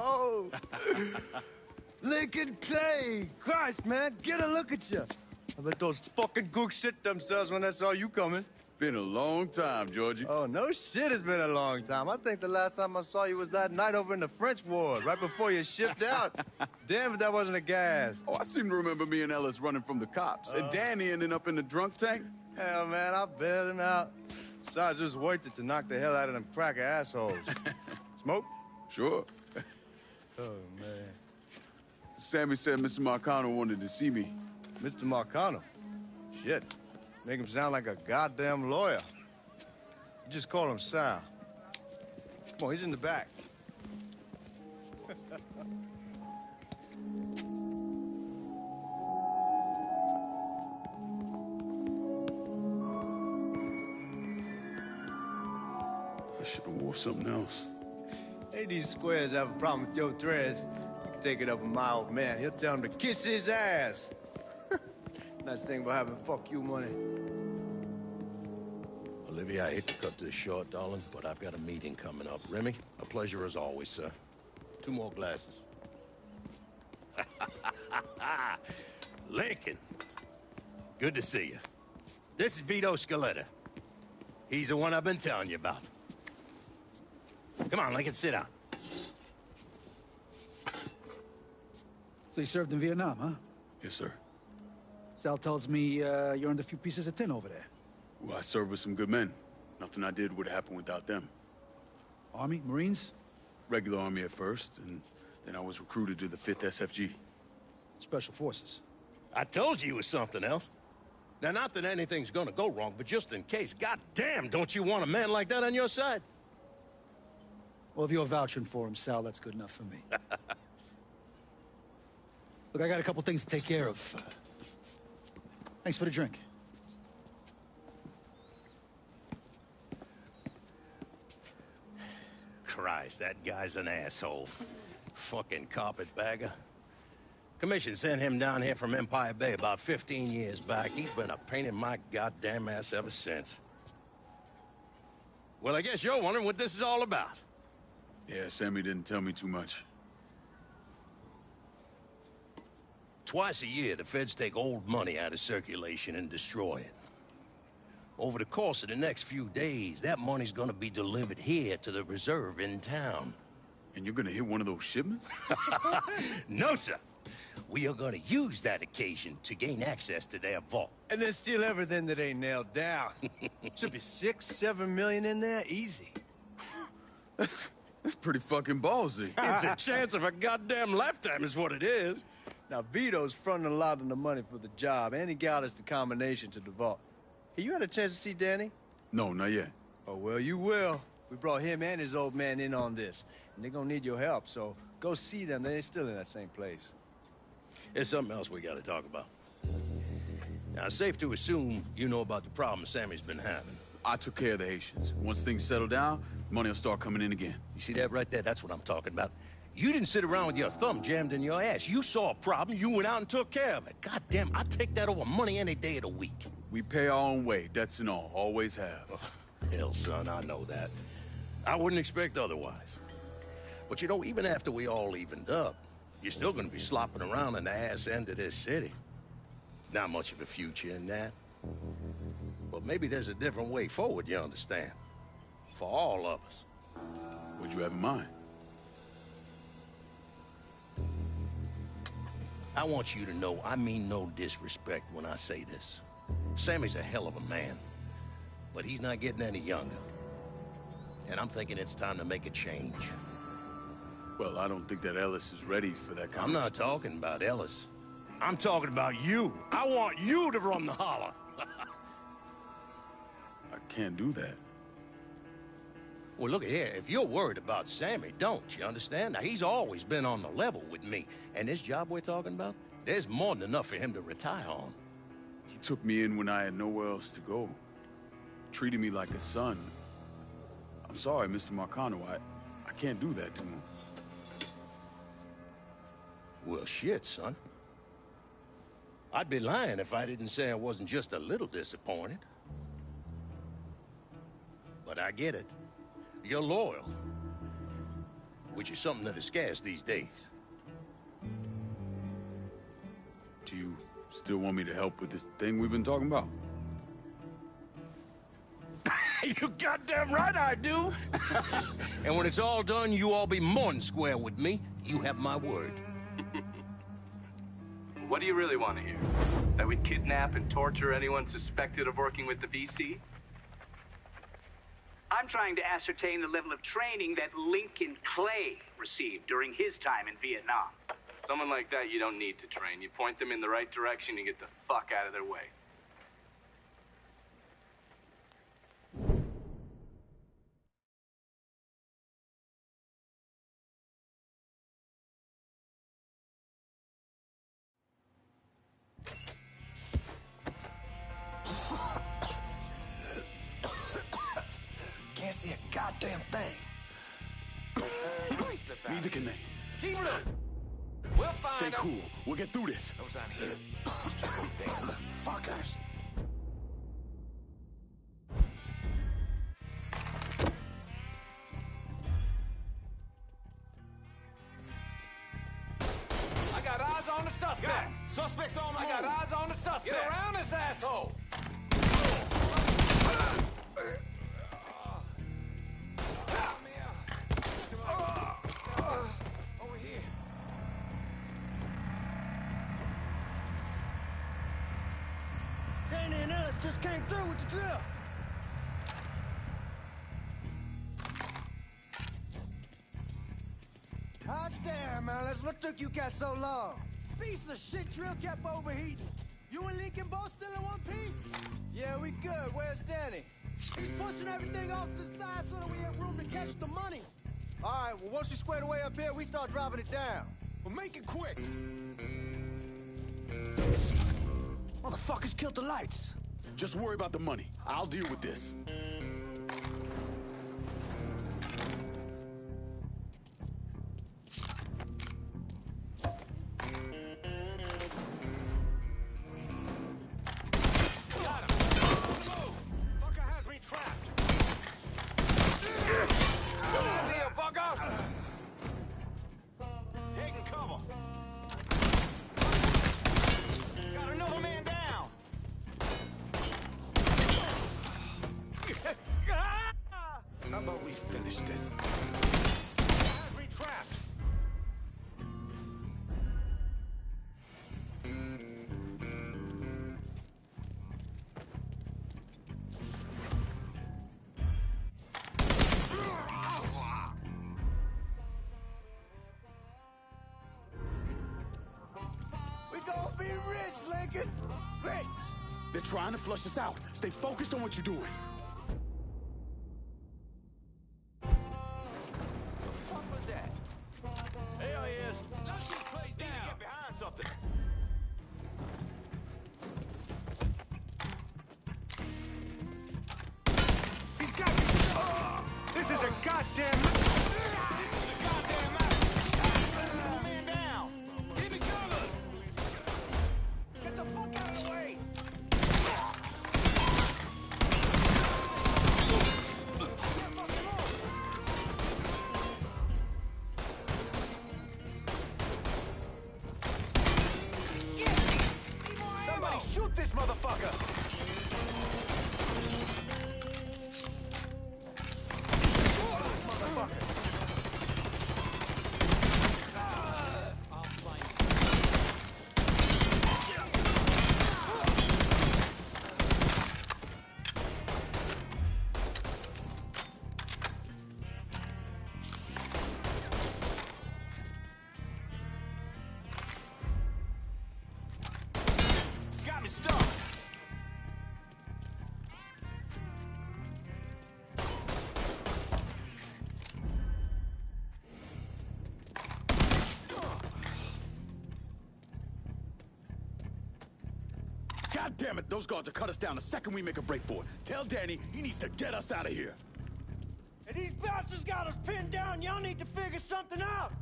Oh, Lincoln Clay! Christ, man, get a look at you. I bet those fucking gooks shit themselves when they saw you coming. Been a long time, Georgie. Oh, no shit, it's been a long time. I think the last time I saw you was that night over in the French ward, right before you shipped out. Damn if that wasn't a gas. Oh, I seem to remember me and Ellis running from the cops. And Danny ending up in the drunk tank. Hell, man, I bailed him out. Besides, just worth it to knock the hell out of them cracker assholes. Smoke? Sure. Oh, man. Sammy said Mr. Marcano wanted to see me. Mr. Marcano? Shit. Make him sound like a goddamn lawyer. You just call him Sal. Come on, he's in the back. I should have wore something else. Hey, these squares have a problem with your threads. You can take it up with my old man. He'll tell him to kiss his ass. Nice thing about having fuck you money. Olivia, I hate to cut this short, darling, but I've got a meeting coming up. Remy, a pleasure as always, sir. 2 more glasses. Lincoln. Good to see you. This is Vito Scaletta. He's the one I've been telling you about. Come on, Lincoln, sit down. So you served in Vietnam, huh? Yes, sir. Sal tells me you earned a few pieces of tin over there. Well, I served with some good men. Nothing I did would have happened without them. Army? Marines? Regular Army at first, and then I was recruited to the 5th SFG. Special Forces. I told you it was something else. Now, not that anything's gonna go wrong, but just in case, goddamn, don't you want a man like that on your side? Well, if you're vouching for him, Sal, that's good enough for me. Look, I got a couple things to take care of. Thanks for the drink. Christ, that guy's an asshole. Fucking carpetbagger. Commission sent him down here from Empire Bay about 15 years back. He's been a pain in my goddamn ass ever since. Well, I guess you're wondering what this is all about. Yeah, Sammy didn't tell me too much. Twice a year, the feds take old money out of circulation and destroy it. Over the course of the next few days, that money's gonna be delivered here to the reserve in town. And you're gonna hit one of those shipments? No, sir. We are gonna use that occasion to gain access to their vault. And then steal everything that ain't nailed down. Should be 6, 7 million in there, easy. That's pretty fucking ballsy. It's a chance of a goddamn lifetime is what it is. Now, Vito's fronting a lot of the money for the job, and he got us the combination to the vault. Hey, you had a chance to see Danny? No, not yet. Oh, well, you will. We brought him and his old man in on this, and they're gonna need your help, so go see them. They're still in that same place. There's something else we gotta talk about. Now, it's safe to assume you know about the problem Sammy's been having. I took care of the Haitians. Once things settle down, money will start coming in again. You see that right there? That's what I'm talking about. You didn't sit around with your thumb jammed in your ass. You saw a problem, you went out and took care of it. God damn, I'd take that over money any day of the week. We pay our own way, debts and all. Always have. Oh, hell, son, I know that. I wouldn't expect otherwise. But you know, even after we all evened up, you're still gonna be slopping around in the ass end of this city. Not much of a future in that. But maybe there's a different way forward, you understand? For all of us. What'd you have in mind? I want you to know I mean no disrespect when I say this. Sammy's a hell of a man, but he's not getting any younger. And I'm thinking it's time to make a change. Well, I don't think that Ellis is ready for that kind I'm not talking about Ellis. I'm talking about you. I want you to run the holler. I can't do that. Well, look here, if you're worried about Sammy, don't, you understand? Now, he's always been on the level with me. And this job we're talking about, there's more than enough for him to retire on. He took me in when I had nowhere else to go. Treated me like a son. I'm sorry, Mr. Marcano. I can't do that to him. Well, shit, son. I'd be lying if I didn't say I wasn't just a little disappointed. But I get it. You're loyal. Which is something that is scarce these days. Do you still want me to help with this thing we've been talking about? You goddamn right I do! And when it's all done, you all be more than square with me. You have my word. What do you really want to hear? That we'd kidnap and torture anyone suspected of working with the VC? I'm trying to ascertain the level of training that Lincoln Clay received during his time in Vietnam. Someone like that you don't need to train. You point them in the right direction and get the fuck out of their way. Can't see a goddamn thing. Need the connect. Keep looking. We'll find Stay them. cool. We'll get through this. Those on here. Damn fuckers. I got eyes on the suspect. Suspect's on the move. I got eyes on the suspect. Get around this asshole. Over here. Danny and Ellis just came through with the drill. Hot damn, Ellis. What took you guys so long? Piece of shit drill kept overheating. You and Lincoln both still in one piece? Yeah, we good. Where's Danny? He's pushing everything off to the side so that we have room to catch the money. All right, well, once we square away up here, we start dropping it down. Well, make it quick. Motherfuckers killed the lights. Just worry about the money. I'll deal with this. How about we finish this? Has me trapped. We gonna be rich, Lincoln. Rich. They're trying to flush us out. Stay focused on what you're doing. There he is. Lock this place down. Need to get behind something. He's got me. This is a goddamn. This is a goddamn mess. motherfucker! Got me stuck. God damn it, those guards will cut us down the second we make a break for it. Tell Danny he needs to get us out of here. And these bastards got us pinned down. Y'all need to figure something out.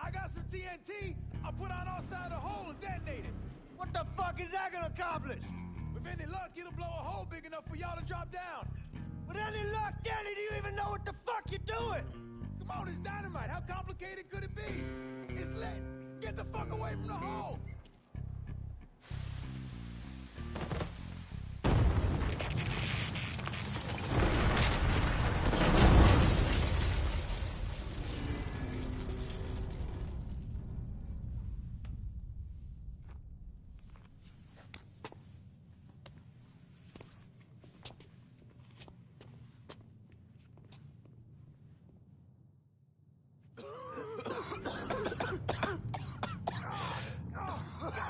I got some TNT. I'll put on outside the hole and detonate it. What the fuck is that gonna accomplish? With any luck, it'll blow a hole big enough for y'all to drop down. With any luck, Danny, do you even know what the fuck you're doing? Come on, it's dynamite. How complicated could it be? It's lit. Get the fuck away from the hole.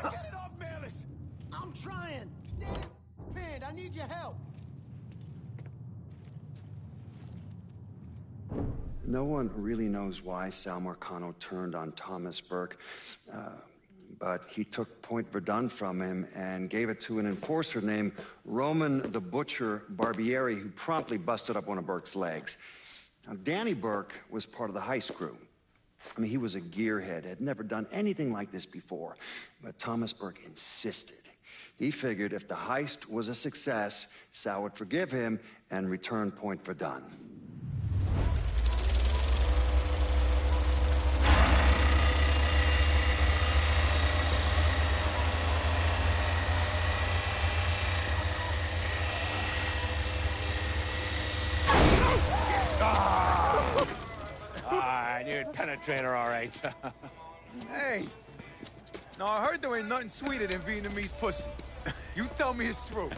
Get it off, Melis! I'm trying. Danny's pinned. I need your help. No one really knows why Sal Marcano turned on Thomas Burke, but he took Point Verdun from him and gave it to an enforcer named Roman the Butcher Barbieri, who promptly busted up one of Burke's legs. Now, Danny Burke was part of the heist crew. I mean, he was a gearhead, had never done anything like this before, but Thomas Burke insisted. He figured if the heist was a success, Sal would forgive him and return Point Verdun. I knew it'd penetrate her all right. Hey! Now, I heard there ain't nothing sweeter than Vietnamese pussy. You tell me it's true.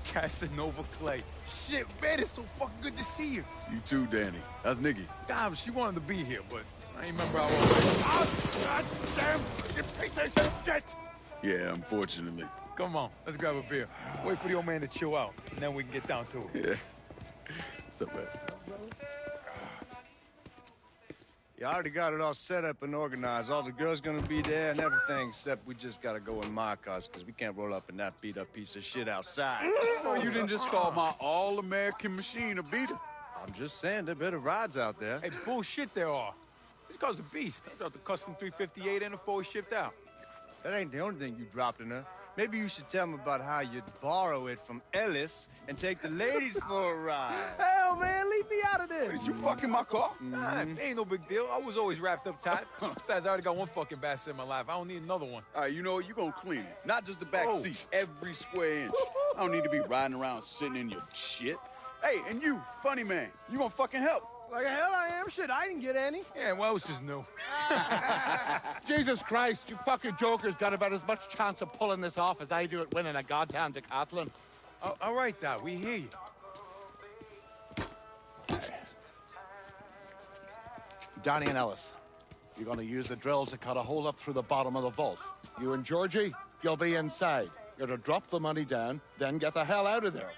Casanova Clay. Shit, man, it's so fucking good to see you. You too, Danny. How's Nikki? God, she wanted to be here, but I ain't remember how old. Oh, God damn! You piece of shit! Yeah, unfortunately. Come on, let's grab a beer. Wait for the old man to chill out, and then we can get down to it. Yeah. What's up, man? You already got it all set up and organized. All the girls gonna be there and everything, except we just gotta go in my cars, because we can't roll up in that beat-up piece of shit outside. Oh, you didn't just call my all-American machine a beater. I'm just saying, there are better rides out there. Hey, bullshit there are. This car's a beast. I dropped the custom 358 and before we shipped out. That ain't the only thing you dropped in her. Maybe you should tell them about how you'd borrow it from Ellis and take the ladies for a ride. Hell, man, leave me out of this. Did you fuck in my car? Nah, ain't no big deal. I was always wrapped up tight. Besides, I already got one fucking bastard in my life. I don't need another one. All right, you know what? You gonna clean it. Not just the back seat, every square inch. I don't need to be riding around sitting in your shit. Hey, and you, funny man, you gonna fucking help. Like hell I am. Shit, I didn't get any. Yeah, well, it's just new. Jesus Christ, you fucking jokers got about as much chance of pulling this off as I do at winning a goddamn decathlon. All right, Doc, we hear you. Donnie and Ellis, you're gonna use the drills to cut a hole up through the bottom of the vault. You and Georgie, you'll be inside. You're to drop the money down, then get the hell out of there.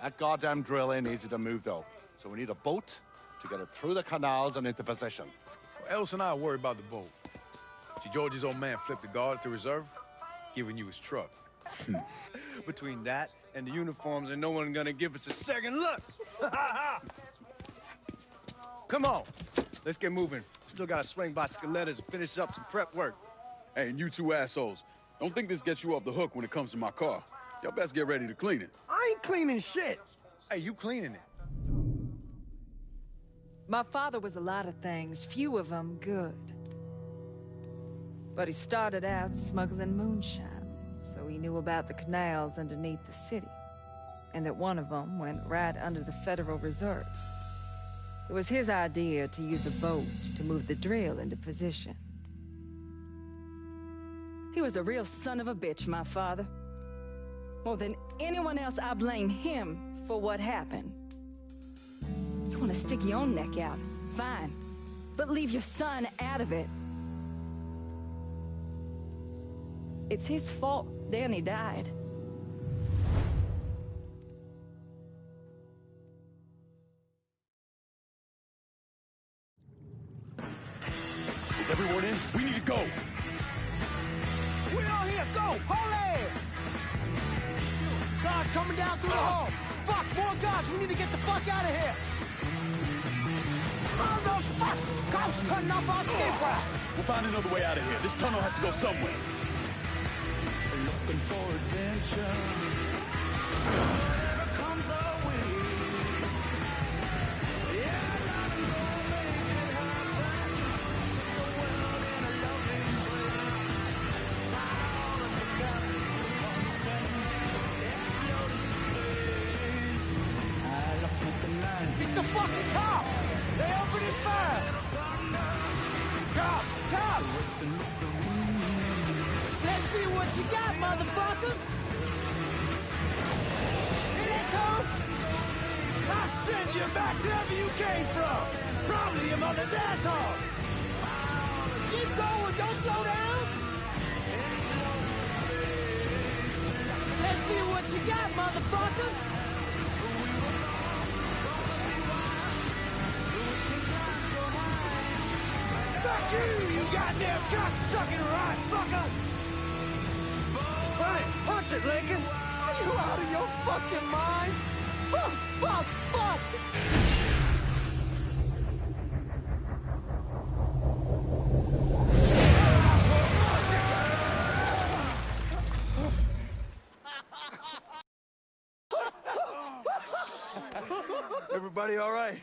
That goddamn drill ain't easy to move, though. So we need a boat to get it through the canals and into position. Well, Ellis and I worry about the boat. See, George's old man flipped the guard to reserve, giving you his truck. Between that and the uniforms, ain't no one gonna give us a second look. Come on, let's get moving. Still gotta swing by Skelettas and finish up some prep work. Hey, and you two assholes, don't think this gets you off the hook when it comes to my car. Y'all best get ready to clean it. I ain't cleaning shit. Hey, you cleaning it. My father was a lot of things, few of them good. But he started out smuggling moonshine. so he knew about the canals underneath the city, and that one of them went right under the Federal Reserve. It was his idea to use a boat to move the drill into position. He was a real son of a bitch, my father. More than anyone else, I blame him for what happened. You want to stick your own neck out? Fine. But leave your son out of it. It's his fault Danny died. Is everyone in? We need to go. We all here, go! Hold it! Guards coming down through the hall. Fuck, more guards, we need to get the fuck out of here. Motherfuckers! Cops cutting off our escape route. We'll find another way out of here. This tunnel has to go somewhere. Looking for adventure. Comes our way. Yeah, nothing gonna make it happen. The world in a loving place. All of the guns exploding space. I lost with the night. It's the fucking cops! They opening fire! Cops! Cops! Let's see what you got, motherfuckers! Here they come! I'll send you back to wherever you came from! Probably your mother's asshole! Keep going, don't slow down! Let's see what you got, motherfuckers! Fuck you goddamn cocksucking right fucker! Hey, punch it, Lincoln! Are you out of your fucking mind? Fuck, fuck, fuck! Everybody all right?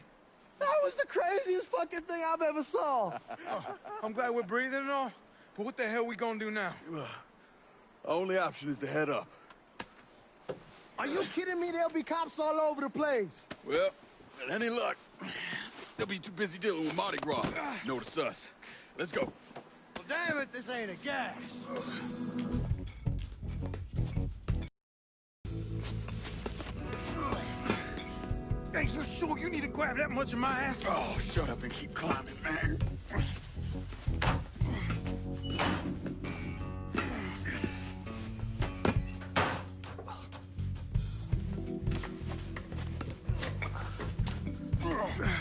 That was the craziest fucking thing I've ever saw! I'm glad we're breathing and all, but what the hell we gonna do now? Our only option is to head up. Are you kidding me? There'll be cops all over the place. Well, with any luck, they'll be too busy dealing with Mardi Gras. Notice us. Let's go. Well, damn it, this ain't a gas. Hey, you sure you need to grab that much of my ass? Oh, shut up and keep climbing, man.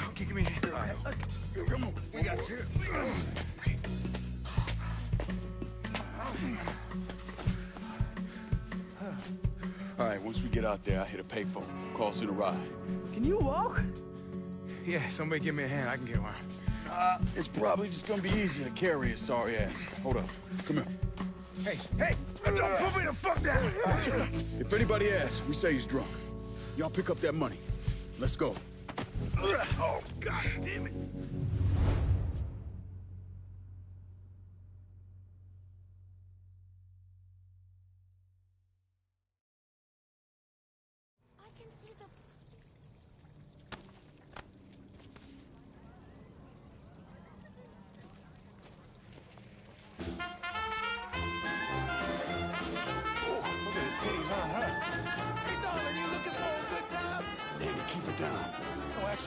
Okay, give me a hand. All right. Come on, we got you. All right, once we get out there, I'll hit a payphone. Call us in a ride. Can you walk? Yeah, somebody give me a hand. I can get around. It's probably just gonna be easier to carry his sorry ass. Hold up. Come here. Hey, hey! Don't put me the fuck down! If anybody asks, we say he's drunk. Y'all pick up that money. Let's go. Oh, God damn it.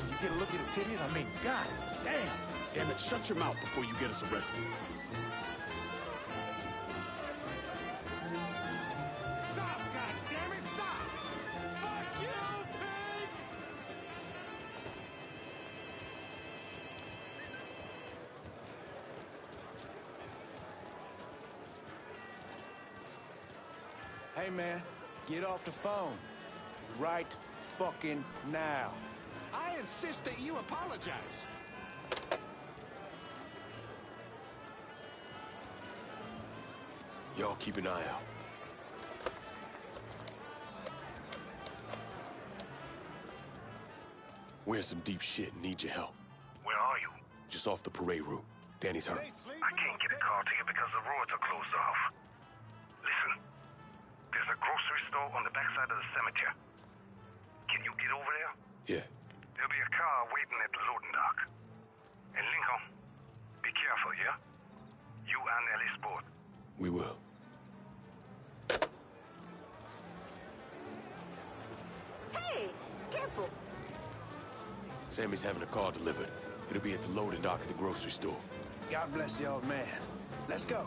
You get a look at the titties? I mean, God damn. Damn it, shut your mouth before you get us arrested. Stop, goddammit, stop! Fuck you, pig! Hey, man, get off the phone. Right fucking now. I insist that you apologize. Y'all keep an eye out. We're in some deep shit and need your help. Where are you? Just off the parade route. Danny's hurt. I can't get a car to you because the roads are closed off. Listen, store on the backside of the cemetery. Can you get over there? Yeah. There'll be a car waiting at the loading dock. And Lincoln, be careful, yeah? You and Ellis both. We will. Hey, careful. Sammy's having a car delivered. It'll be at the loading dock at the grocery store. God bless the old man. Let's go.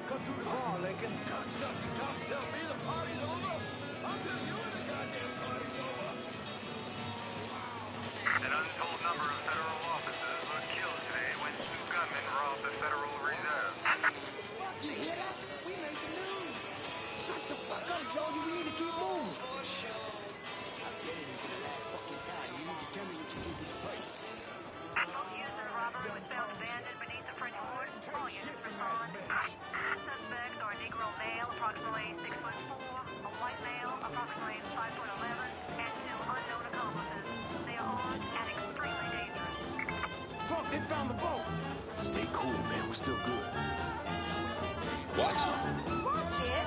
Come through the bar, Lincoln. Cops tell me the party's over. I'll tell you when the goddamn party's over. An untold number of federal officers were killed today when two gunmen robbed the Federal Reserve. Fuck, you hear that? We made the news. Shut the fuck up, Georgie. We need to keep moving. I'm getting into the last fucking time. You need to tell me what you did with the place. Both user robbery was found abandoned beneath the French Ward. All units respond. Suspects are a Negro male, approximately 6'4", a white male, approximately 5'11", and two unknown accomplices. They are armed and extremely dangerous. Fuck, they found the boat. Stay cool, man. We're still good. Watch it. Watch it.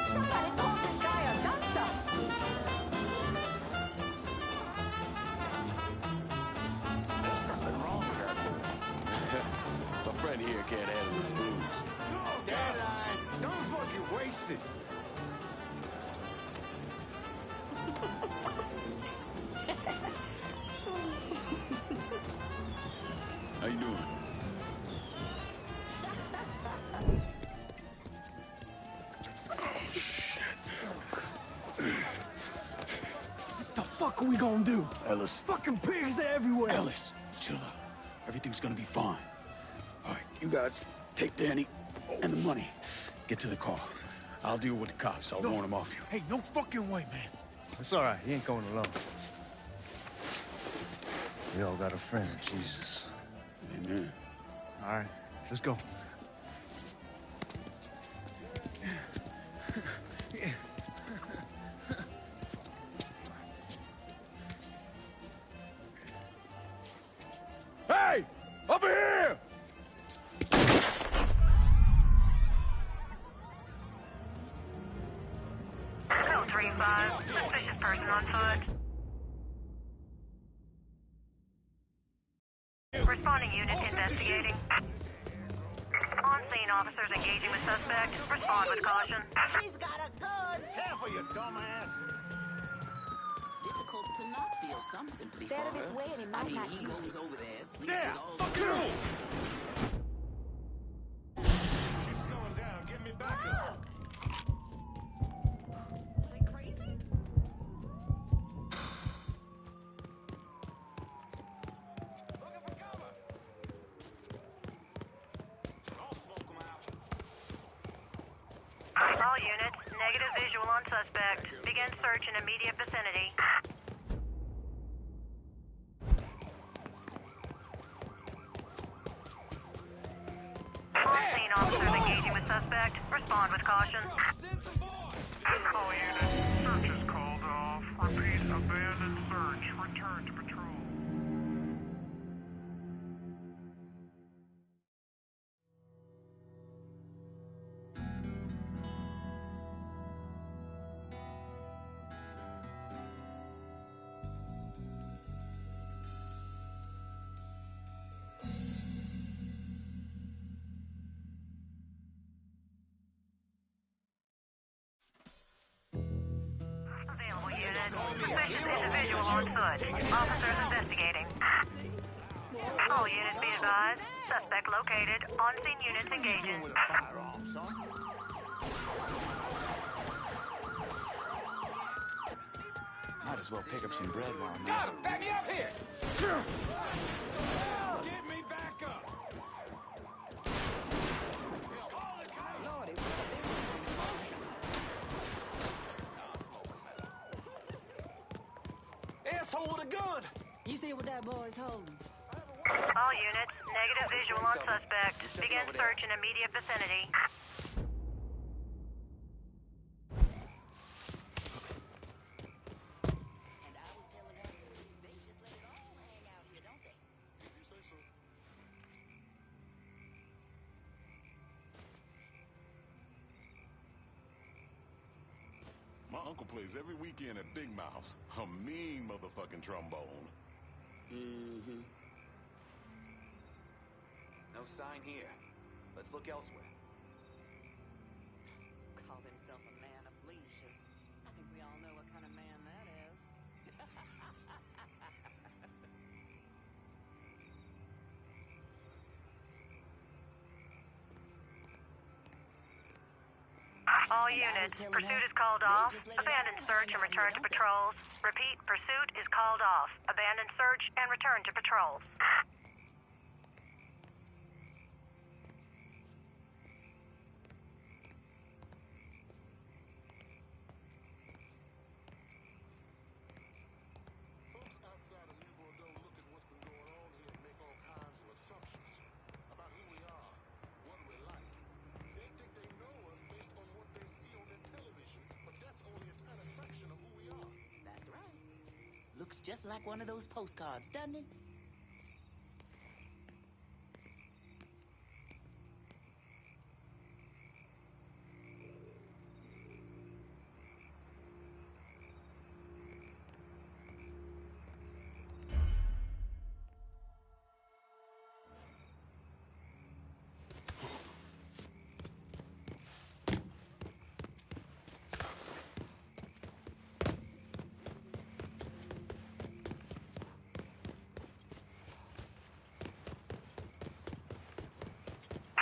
Somebody call this guy a doctor. There's something wrong with that boy. My friend here can't handle his booze. No, Deadline. Don't fucking waste it. How you doing? What the fuck are we gonna do? Ellis. Fucking pigs are everywhere. Ellis, chill out. Everything's gonna be fine. All right, you guys take Danny and the money. Get to the car. I'll deal with the cops. I'll warn them off you. Hey, no fucking way, man. It's all right. He ain't going alone. We all got a friend, Jesus. Amen. All right, let's go. Hey! Over here! 235, suspicious person on foot. Responding unit investigating. On-scene officers engaging with suspect. Respond with caution. He's got a gun. Careful, you dumbass. It's difficult to not feel some sympathy Stay out of for his her. way and he I might mean, not he use goes it. over there, sleeps There! with all Fuck the you! She's going down. Get me back up. All units, negative visual on suspect. Begin search in immediate vicinity. On-scene officers engaging with suspect. Respond with caution. All units, search is called off. Repeat, abandoned search. Return to patrol. Available unit. Suspicious individual on foot. Officers investigating. All units be advised. Suspect located. On-scene units engaging. With a firearm, son. Might as well pick up some bread while I'm Got him! Back me up here! Get me back up. Lordy, asshole with a gun! You see what that boy's holding? All units, negative visual on suspect. Begin search in immediate vicinity. My uncle plays every weekend at Big Mouth's. A mean motherfucking trombone. Mm-hmm. No sign here. Let's look elsewhere. Called himself a man of leisure. I think we all know what kind of man that is. All units, pursuit is called off. Abandon search and return to patrols. Repeat, pursuit is called off. Abandon search and return to patrols. Folks outside of New Bordeaux look at what's been going on here and make all kinds of assumptions about who we are, what we're like. They think they know us based on what they see on their television, but that's only a tiny fraction of who we are. That's right. Looks just like one of those postcards, doesn't it?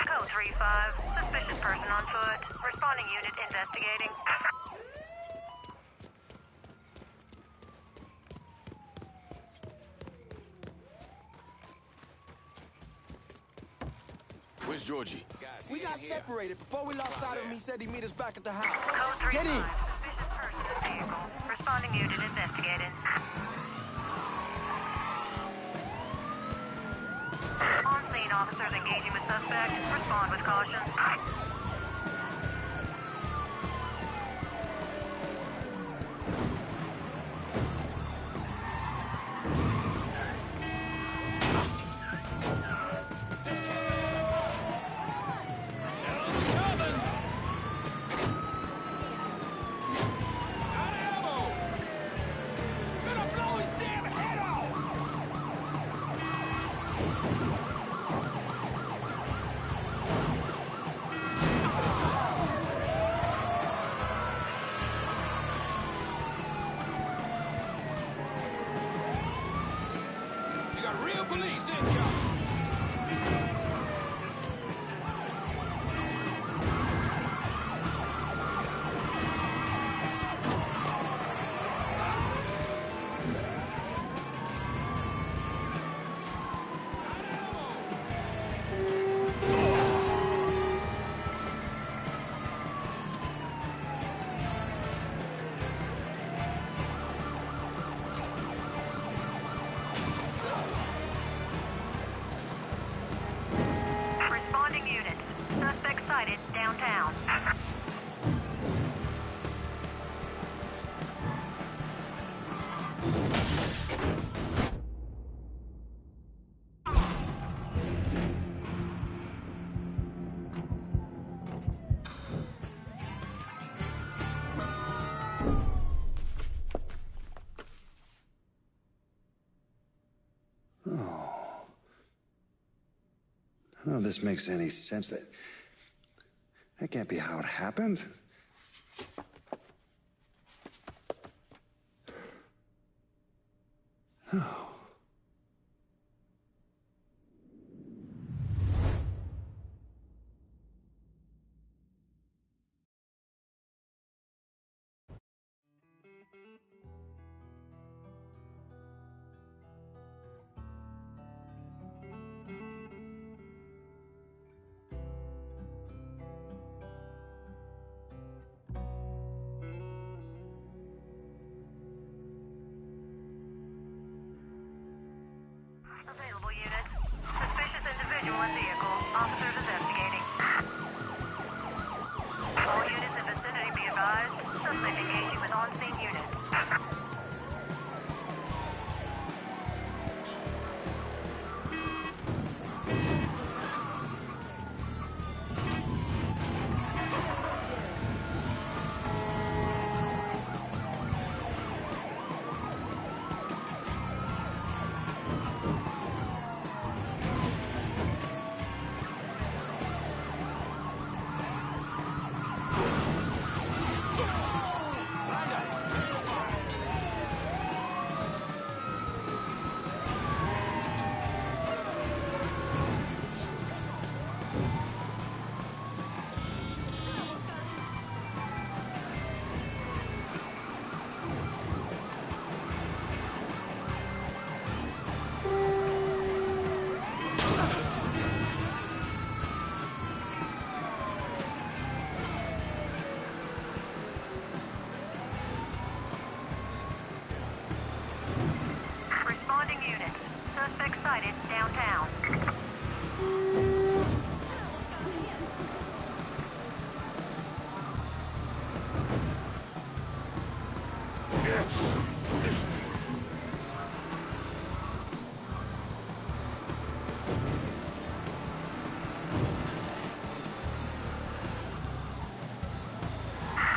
Code 3-5. Suspicious person on foot. Responding unit investigating. Where's Georgie? We got separated. Before we lost sight of him, he said he'd meet us back at the house. Code 3-5. Get in! Suspicious person in vehicle. Responding unit investigating. On-scene officers engaging with suspect. Respond with caution. You got real police incoming! Responding units. Suspect sighted downtown. None of this makes any sense. That can't be how it happened. Oh.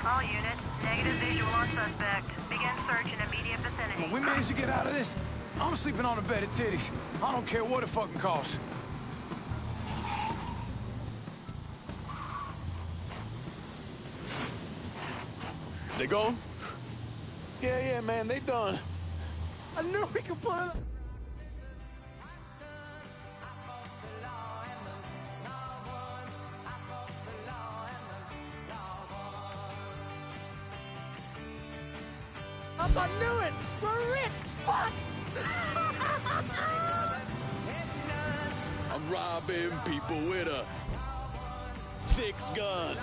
All units, negative visual on suspect. Begin search in immediate vicinity. When we manage to get out of this, I'm sleeping on a bed of titties. I don't care what it fucking costs. They gone? Yeah, man, they done. I knew we could pull it. I knew it! We're rich! Fuck! I'm robbing people with a 6-gun.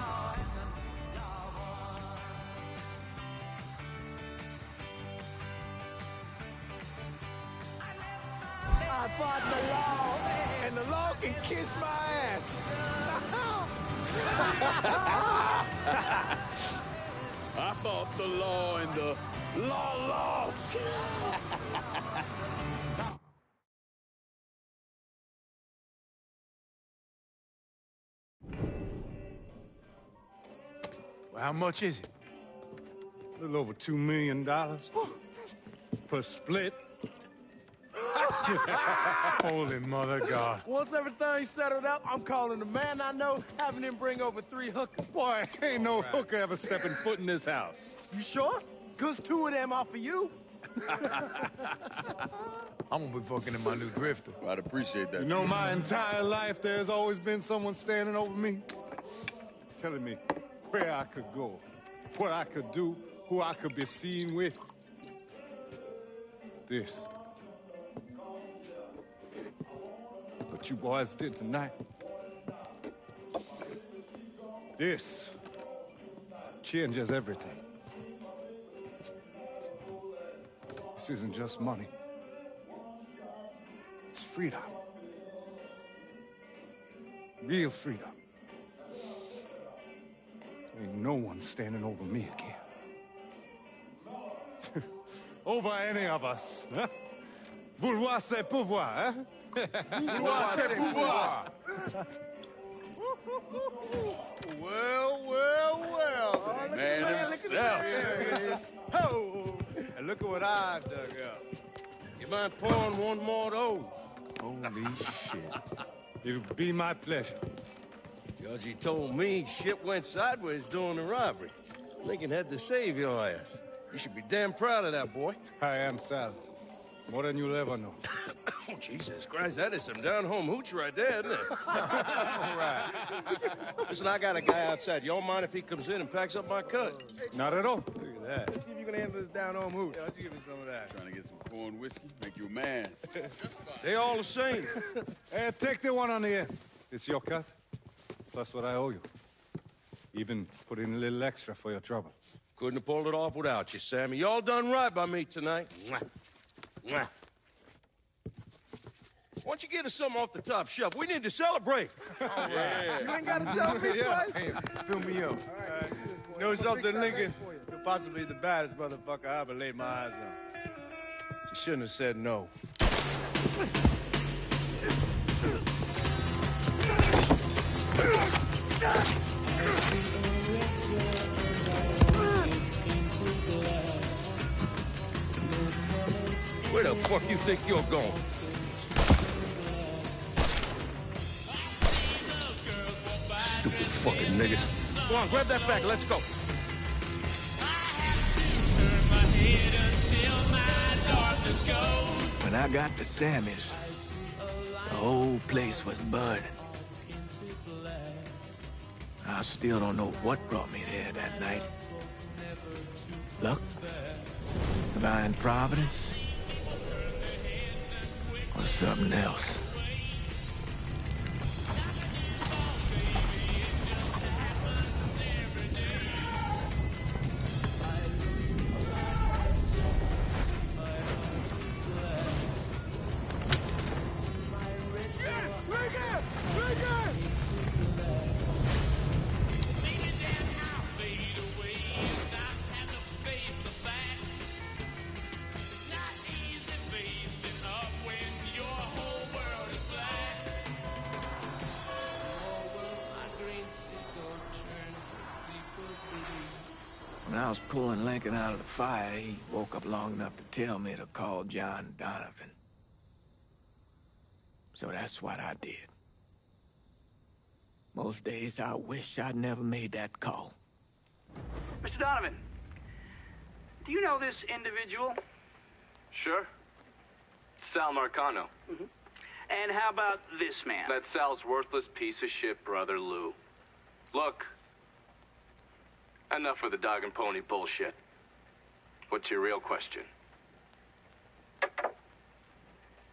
I fought the law, and the law can kiss my ass. I fought the law and the law lost. Well, how much is it? A little over $2 million per split. Holy mother God. Once everything's settled up, I'm calling the man I know, having him bring over 3 hookers. Boy, ain't no hooker ever stepping foot in this house. You sure? 'Cause 2 of them are for you. I'm gonna be fucking in my new drifter. I'd appreciate that. You know, my entire life, there's always been someone standing over me, telling me where I could go, what I could do, who I could be seen with. This. What you boys did tonight. This changes everything. This isn't just money. It's freedom. Real freedom. Ain't no one standing over me again. Over any of us, huh? Vouloir c'est pouvoir, huh? Vouloir c'est pouvoir. Well. Man himself. There it is. Oh, and look at what I've dug up. You mind pouring one more of those? Holy shit. It'll be my pleasure. Judge, he told me shit went sideways during the robbery. Lincoln had to save your ass. You should be damn proud of that, boy. I am, Sal. More than you'll ever know. Oh, Jesus Christ, that is some down-home hooch right there, isn't it? All right. Listen, I got a guy outside. Y'all mind if he comes in and packs up my cut? Not at all. Look at that. Let's see if you can handle this down-home hoot. Yeah, why don't you give me some of that? Trying to get some corn whiskey, make you a man. They all the same. Hey, take the one on the end. It's your cut, plus what I owe you. Even put in a little extra for your trouble. Couldn't have pulled it off without you, Sammy. Y'all done right by me tonight. Mwah. Mwah. Why don't you get us something off the top shelf? We need to celebrate. All right. You ain't got to tell me twice. Hey, fill me up. You know something, Lincoln? You're possibly the baddest motherfucker I ever laid my eyes on. You shouldn't have said no. Where the fuck you think you're going? Stupid fucking niggas. Go on, grab that bag. Let's go. When I got to Sammy's, the whole place was burning. I still don't know what brought me there that night. Luck? Divine providence? Or something else? When I was pulling Lincoln out of the fire, he woke up long enough to tell me to call John Donovan. So that's what I did. Most days I wish I'd never made that call. Mr. Donovan, do you know this individual? Sure. Sal Marcano. And how about this man? That's Sal's worthless piece of shit brother, Lou. Look. Enough of the dog and pony bullshit. What's your real question?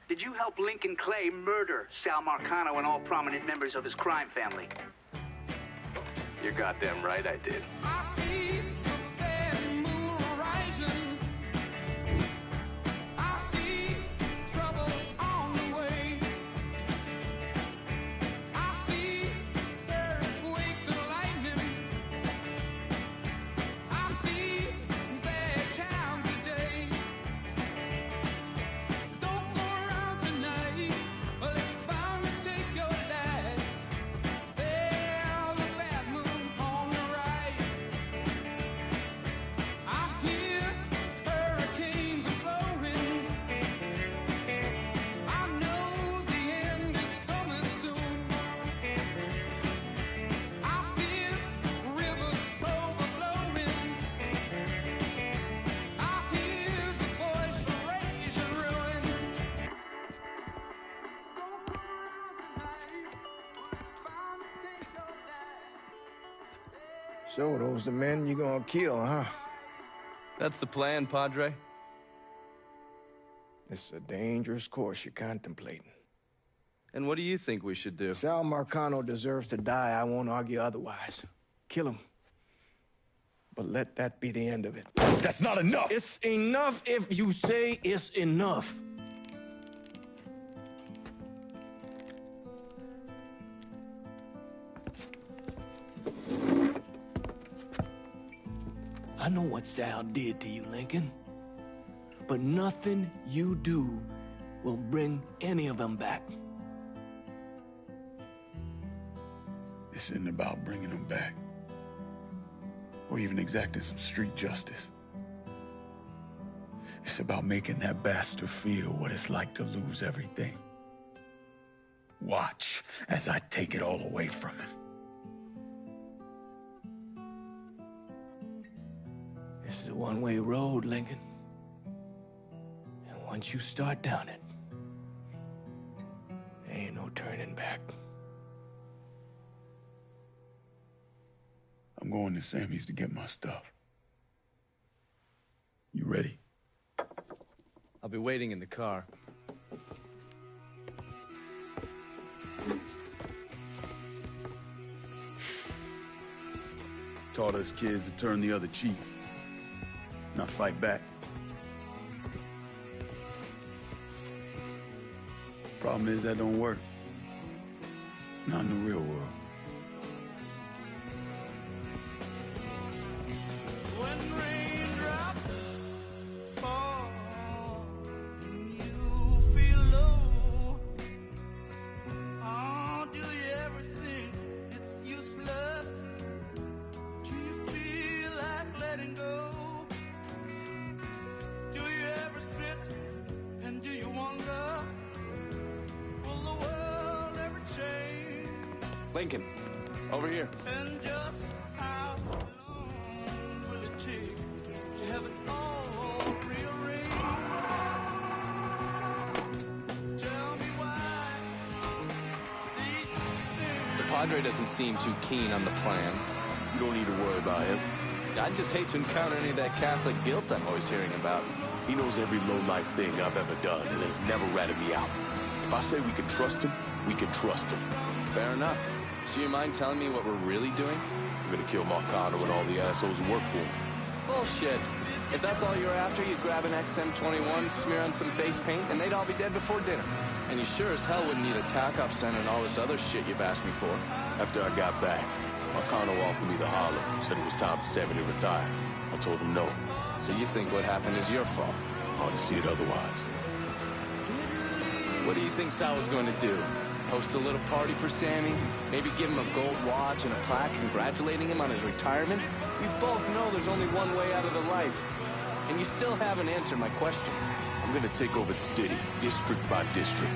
Did you help Lincoln Clay murder Sal Marcano and all prominent members of his crime family? You're goddamn right I did. So those the men you gonna kill, huh? That's the plan, Padre. It's a dangerous course you're contemplating. And what do you think we should do? Sal Marcano deserves to die. I won't argue otherwise. Kill him. But let that be the end of it. That's not enough! It's enough if you say it's enough. I know what Sal did to you, Lincoln. But nothing you do will bring any of them back. This isn't about bringing them back. Or even exacting some street justice. It's about making that bastard feel what it's like to lose everything. Watch as I take it all away from him. This is a one-way road, Lincoln. And once you start down it, there ain't no turning back. I'm going to Sammy's to get my stuff. You ready? I'll be waiting in the car. Taught us kids to turn the other cheek, not fight back. Problem is that don't work. Not in the real world. Lincoln, over here. And just how long will it take to have it all rearranged? Tell me why these things... The Padre doesn't seem too keen on the plan. You don't need to worry about him. I'd just hate to encounter any of that Catholic guilt I'm always hearing about. He knows every low-life thing I've ever done and has never ratted me out. If I say we can trust him, we can trust him. Fair enough. So you mind telling me what we're really doing? We're gonna kill Marcano and all the assholes who work for him. Bullshit. If that's all you're after, you'd grab an XM21, smear on some face paint, and they'd all be dead before dinner. And you sure as hell wouldn't need a tack-off center and all this other shit you've asked me for. After I got back, Marcano offered me the Harlem, said it was time for Sammy to retire. I told him no. So you think what happened is your fault? Hard to see it otherwise. What do you think Sal was going to do? Host a little party for Sammy? Maybe give him a gold watch and a plaque congratulating him on his retirement? We both know there's only one way out of the life. And you still haven't answered my question. I'm gonna take over the city, district by district.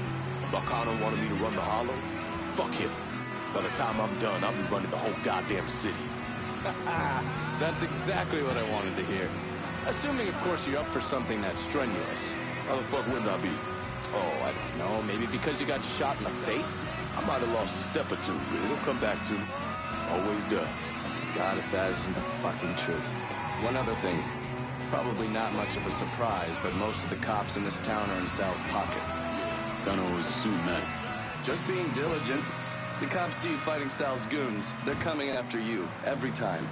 Marcano wanted me to run the Hollow? Fuck him. By the time I'm done, I'll be running the whole goddamn city. That's exactly what I wanted to hear. Assuming, of course, you're up for something that's strenuous. How the fuck wouldn't I be? Oh, I don't know. Maybe because you got shot in the face? I might have lost a step or two, but it'll come back to me. Always does. God, if that isn't the fucking truth. One other thing. Probably not much of a surprise, but most of the cops in this town are in Sal's pocket. Don't always assume that. Just being diligent. The cops see you fighting Sal's goons. They're coming after you, every time.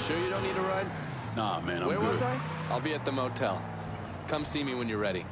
Sure you don't need a ride? Nah, man, I'm Where good. was I? I'll be at the motel. Come see me when you're ready.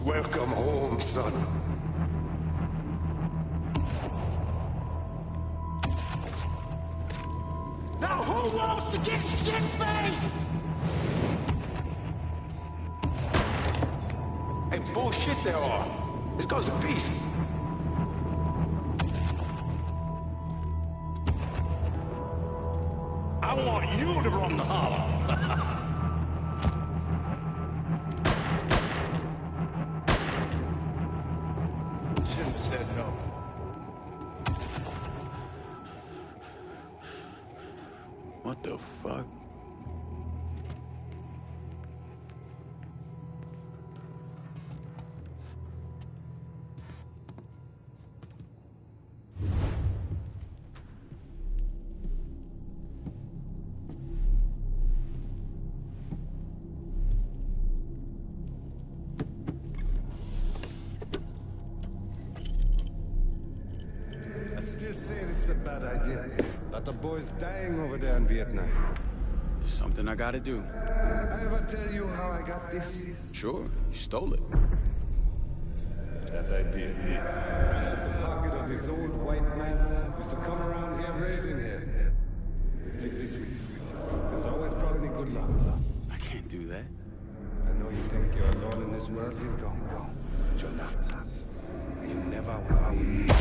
Welcome home, son. Now who wants to get shit-faced? Hey, bullshit they are. This goes a piece. I want you to run the Hollow. Shouldn't have said no. What the fuck? I still say this is a bad idea. But the boy's dying over there in Vietnam. Something I gotta do. I ever tell you how I got this? Sure, you stole it. That I did. And at the pocket of this old white man used to come around here raising here. Take this with you. There's always brought me good luck. I can't do that. I know you think you're alone in this world, Lincoln. But you're not. You never will be.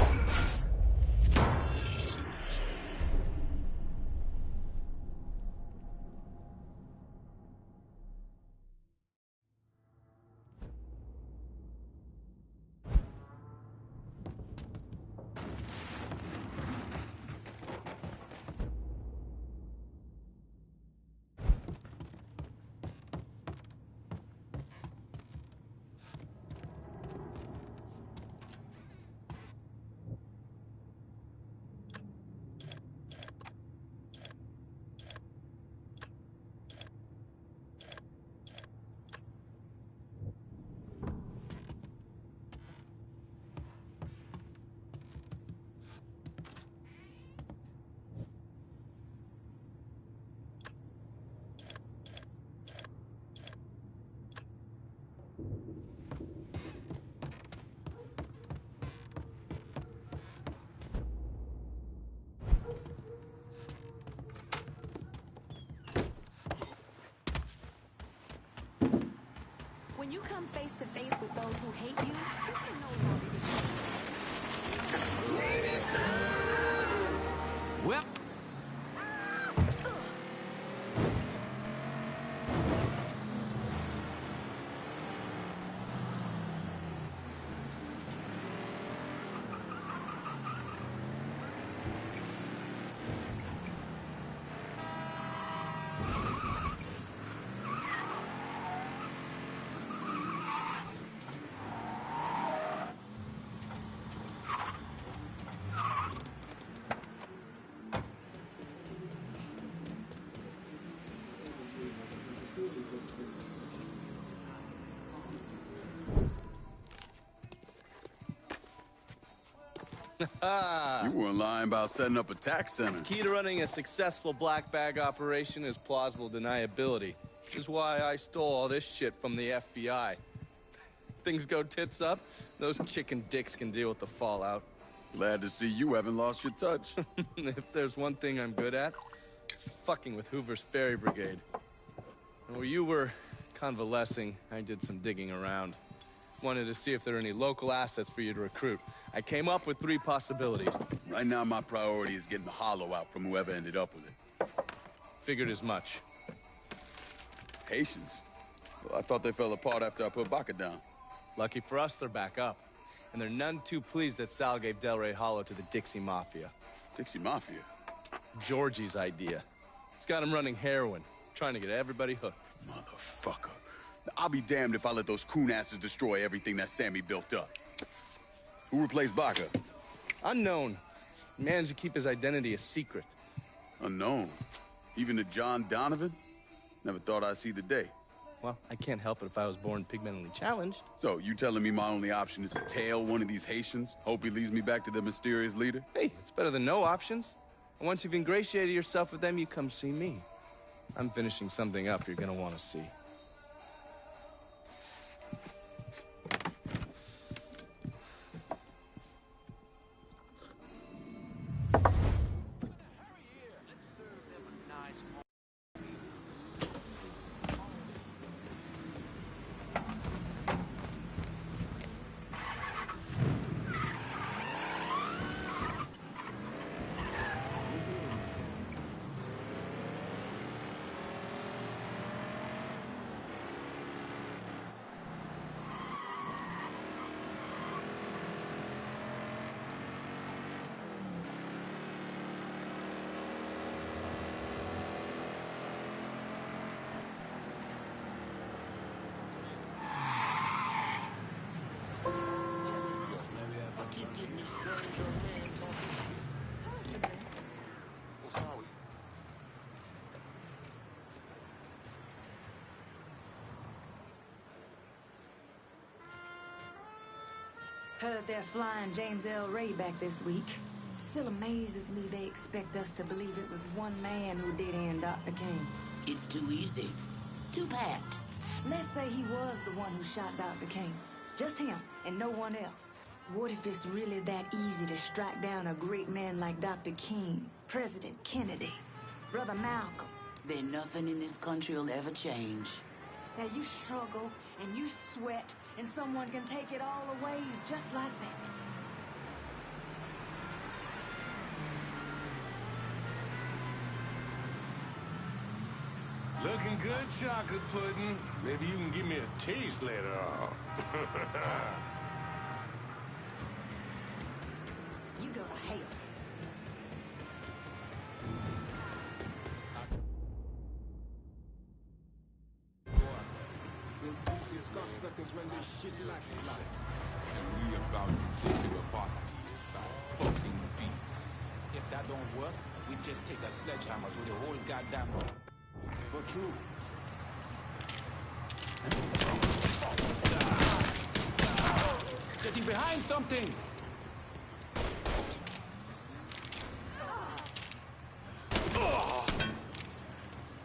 When you come face to face with those who hate you, you can no longer be. Well. You weren't lying about setting up a tax center. Key to running a successful black bag operation is plausible deniability, which is why I stole all this shit from the FBI. Things go tits up, those chicken dicks can deal with the fallout. Glad to see you haven't lost your touch. If there's one thing I'm good at, it's fucking with Hoover's Ferry Brigade. And where you were convalescing, I did some digging around. Wanted to see if there are any local assets for you to recruit. I came up with 3 possibilities. Right now, my priority is getting the hollow out from whoever ended up with it. Figured as much. Haitians? Well, I thought they fell apart after I put Baca down. Lucky for us, they're back up. And they're none too pleased that Sal gave Delray Hollow to the Dixie Mafia. Dixie Mafia? Georgie's idea. He's got him running heroin, trying to get everybody hooked. Motherfucker. I'll be damned if I let those coon asses destroy everything that Sammy built up. Who replaced Baca? Unknown. Managed to keep his identity a secret. Unknown? Even to John Donovan? Never thought I'd see the day. Well, I can't help it if I was born pigmentally challenged. So, you telling me my only option is to tail one of these Haitians? Hope he leads me back to the mysterious leader? Hey, it's better than no options. And once you've ingratiated yourself with them, you come see me. I'm finishing something up you're gonna want to see. Heard they're flying James L. Ray back this week. Still amazes me they expect us to believe it was one man who did end Dr. King. It's too easy. Too bad. Let's say he was the one who shot Dr. King. Just him and no one else. What if it's really that easy to strike down a great man like Dr. King, President Kennedy, Brother Malcolm? Then nothing in this country will ever change. Now you struggle and you sweat and someone can take it all away just like that. Looking good, chocolate pudding. Maybe you can give me a taste later on. You go to hell. Those DC's cocksuckers run this shit like life. And we about to take it apart piece by fucking piece. If that don't work, we just take a sledgehammer to the whole goddamn... For true. Getting behind something!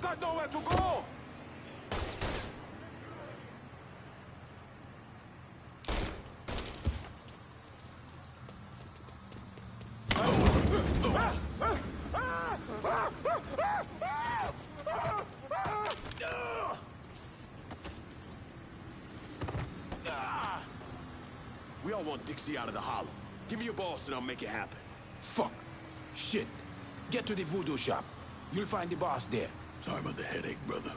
Got nowhere to go! We all want Dixie out of the hollow. Give me your boss and I'll make it happen. Fuck. Shit. Get to the voodoo shop. You'll find the boss there. Sorry about the headache, brother.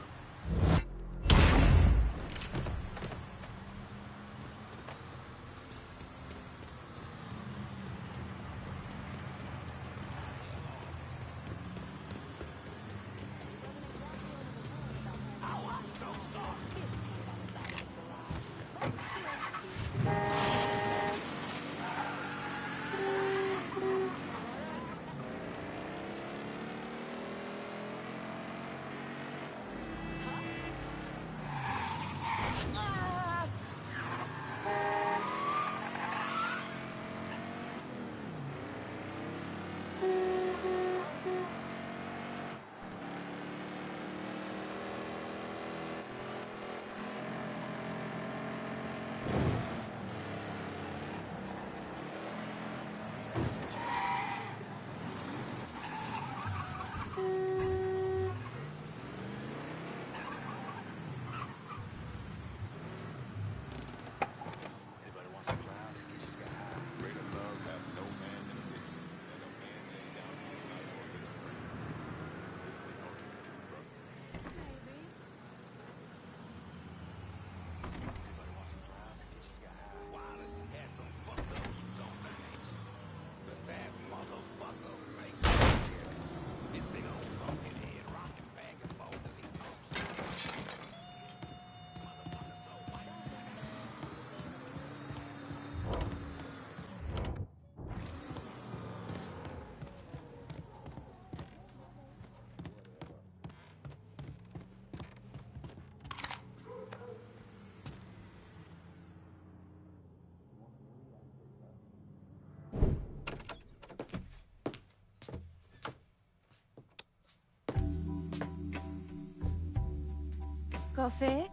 Coffee?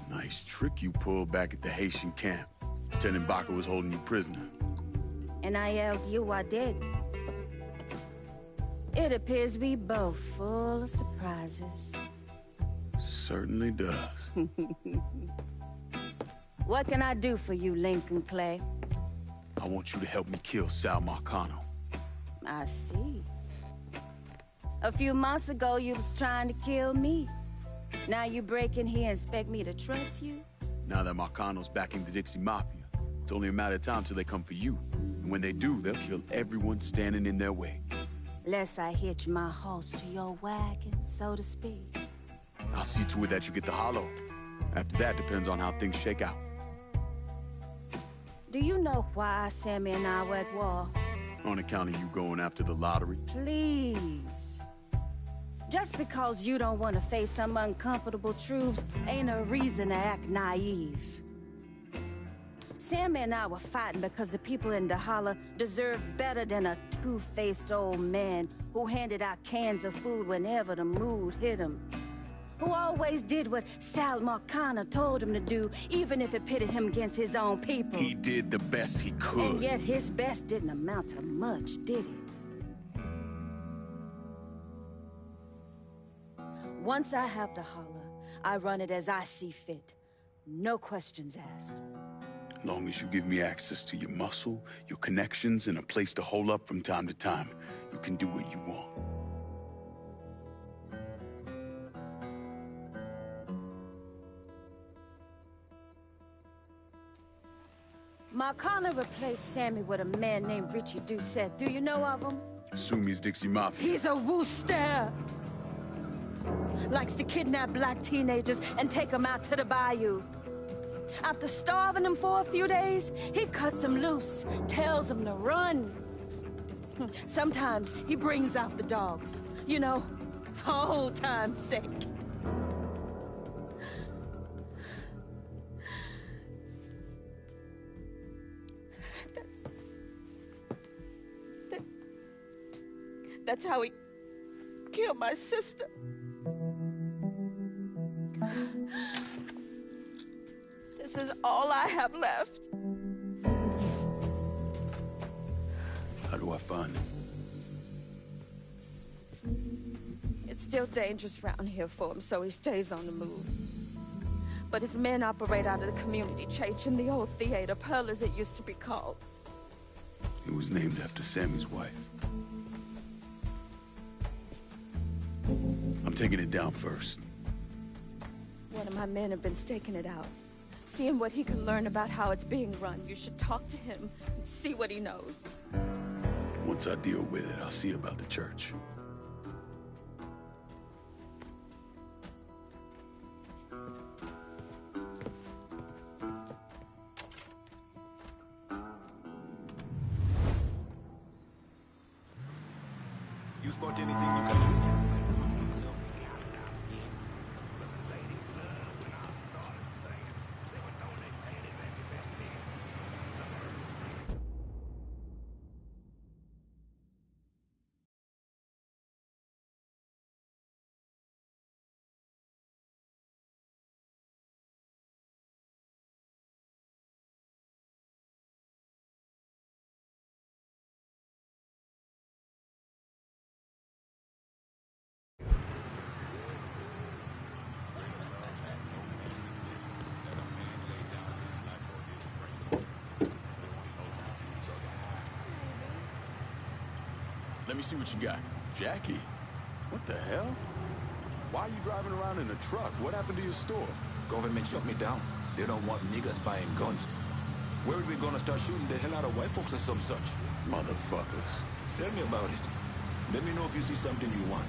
Nice trick you pulled back at the Haitian camp. Lieutenant Baca was holding you prisoner. And I yelled you I did. It appears we both full of surprises. Certainly does. What can I do for you, Lincoln Clay? I want you to help me kill Sal Marcano. I see. A few months ago, you was trying to kill me. Now you break in here and expect me to trust you? Now that Marcano's backing the Dixie Mafia, it's only a matter of time till they come for you. And when they do, they'll kill everyone standing in their way. Lest I hitch my horse to your wagon, so to speak. I'll see to it that you get the hollow. After that, depends on how things shake out. Do you know why Sammy and I were at war? On account of you going after the lottery? Please. Just because you don't want to face some uncomfortable truths ain't a reason to act naive. Sammy and I were fighting because the people in the holler deserved better than a two-faced old man who handed out cans of food whenever the mood hit him. Who always did what Sal Marcano told him to do, even if it pitted him against his own people. He did the best he could. And yet his best didn't amount to much, did it? Once I have the holler, I run it as I see fit. No questions asked. As long as you give me access to your muscle, your connections, and a place to hole up from time to time, you can do what you want. Marcano replaced Sammy with a man named Richie Doucette. Do you know of him? Assume he's Dixie Mafia. He's a wooster! Likes to kidnap black teenagers and take them out to the bayou. After starving them for a few days, he cuts them loose, tells them to run. Sometimes he brings out the dogs, you know, for old time's sake. That's how he killed my sister. This is all I have left. How do I find him? It's still dangerous around here for him, so he stays on the move. But his men operate out of the community church in the old theater, Pearl as it used to be called. It was named after Sammy's wife. I'm taking it down first. One of my men have been staking it out. Seeing what he can learn about how it's being run. You should talk to him and see what he knows. Once I deal with it, I'll see about the church. You spot anything you can use? Let me see what you got. Jackie? What the hell? Why are you driving around in a truck? What happened to your store? Government shut me down. They don't want niggas buying guns. Where are we gonna start shooting the hell out of white folks or some such? Motherfuckers. Tell me about it. Let me know if you see something you want.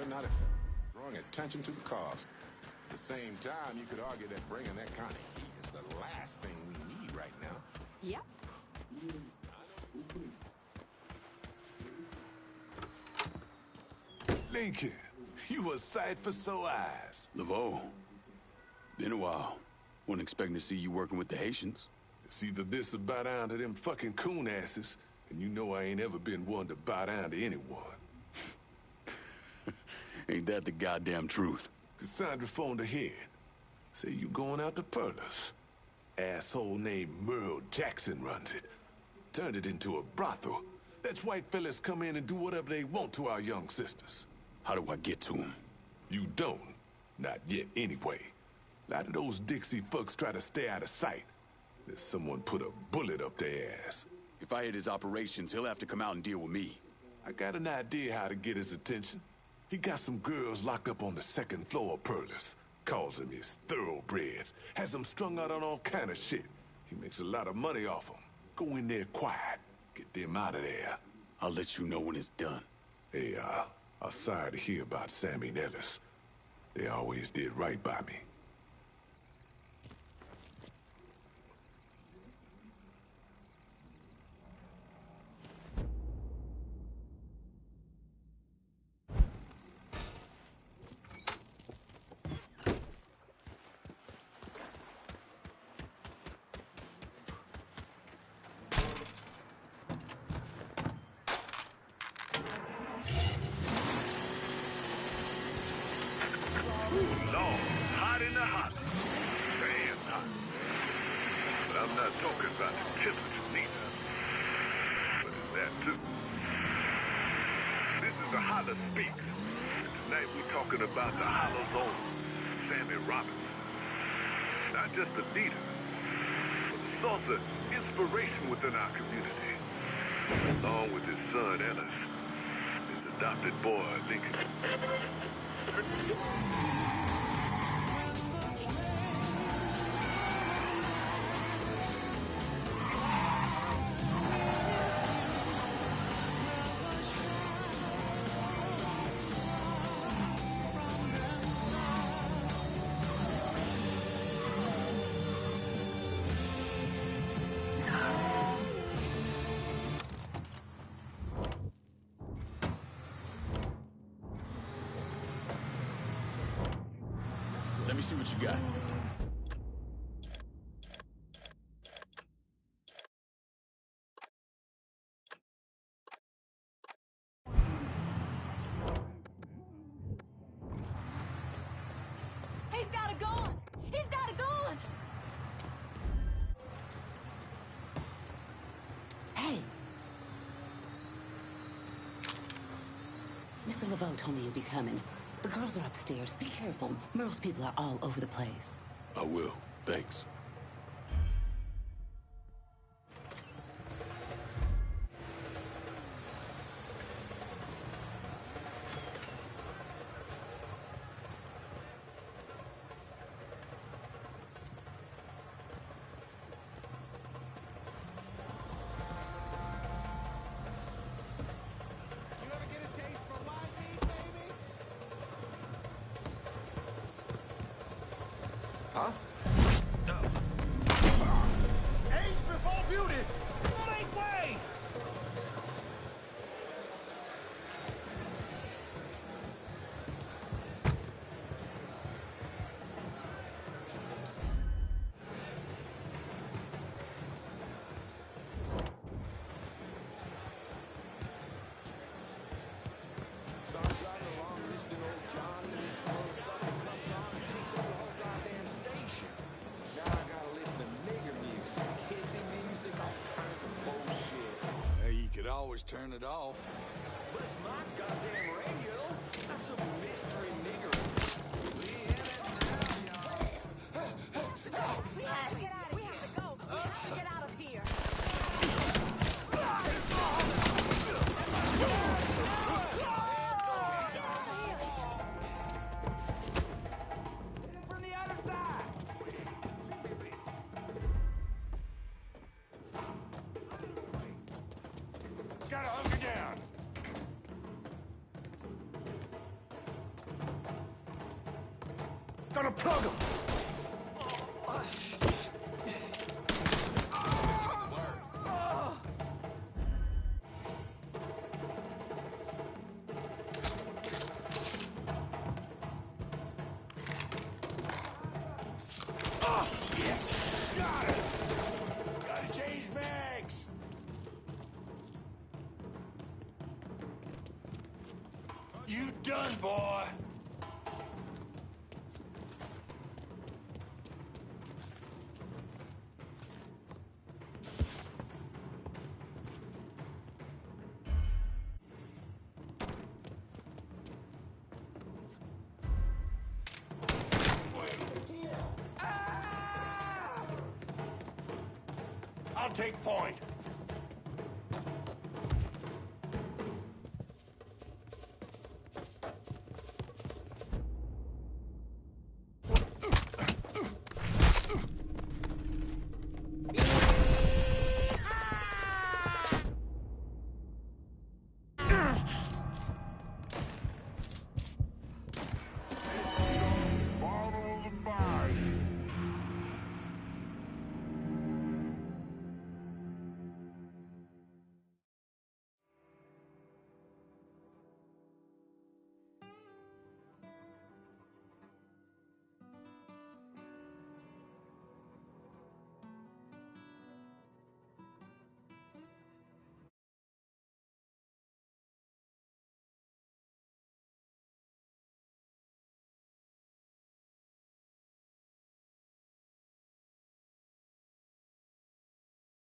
not effective, drawing attention to the cause. At the same time, you could argue that bringing that kind of heat is the last thing we need right now. Yep. Lincoln, you a sight for sore eyes. Laveau, been a while. Wasn't expecting to see you working with the Haitians. It's either this or bow down to them fucking coon asses, and you know I ain't ever been one to bow down to anyone. Ain't that the goddamn truth? Cassandra phoned ahead. Say you going out to Perlas. Asshole named Merle Jackson runs it. Turned it into a brothel. Lets white fellas come in and do whatever they want to our young sisters. How do I get to him? You don't. Not yet, anyway. A lot of those Dixie fucks try to stay out of sight. There's someone put a bullet up their ass. If I hit his operations, he'll have to come out and deal with me. I got an idea how to get his attention. He got some girls locked up on the second floor of Perlas. Calls them his thoroughbreds. Has them strung out on all kind of shit. He makes a lot of money off them. Go in there quiet. Get them out of there. I'll let you know when it's done. Hey, I'm sorry to hear about Sammy and Ellis. They always did right by me. Lord, hot in the hot. Damn hot. But I'm not talking about the temperature neither. But it's that too. This is the Holler Speaks. And tonight we're talking about the Hollow's own Sammy Robinson. Not just a leader, but a source of inspiration within our community. Along with his son Ellis, his adopted boy Lincoln. Let me see what you got. He's got a gun! He's got a gun! Hey! Mr. Laveau told me you'd be coming. The girls are upstairs. Be careful. Merle's people are all over the place. I will. Thanks. You ever get a taste for my meat, baby? Huh? Age before beauty! Make way! So I'm driving along listening to old John and this motherfucker comes on and takes over the whole goddamn station. Now I gotta listen to nigger music, hippie music, all kinds of bullshit. Hey, you could always turn it off. But it's my goddamn radio. That's some mystery nigger. We have to get out of here! We have to go! We have to get out of here! From the other side! Gotta hunker down! Gonna plug him. Yes! Got it! Gotta change bags! You done, boy! I'll take point.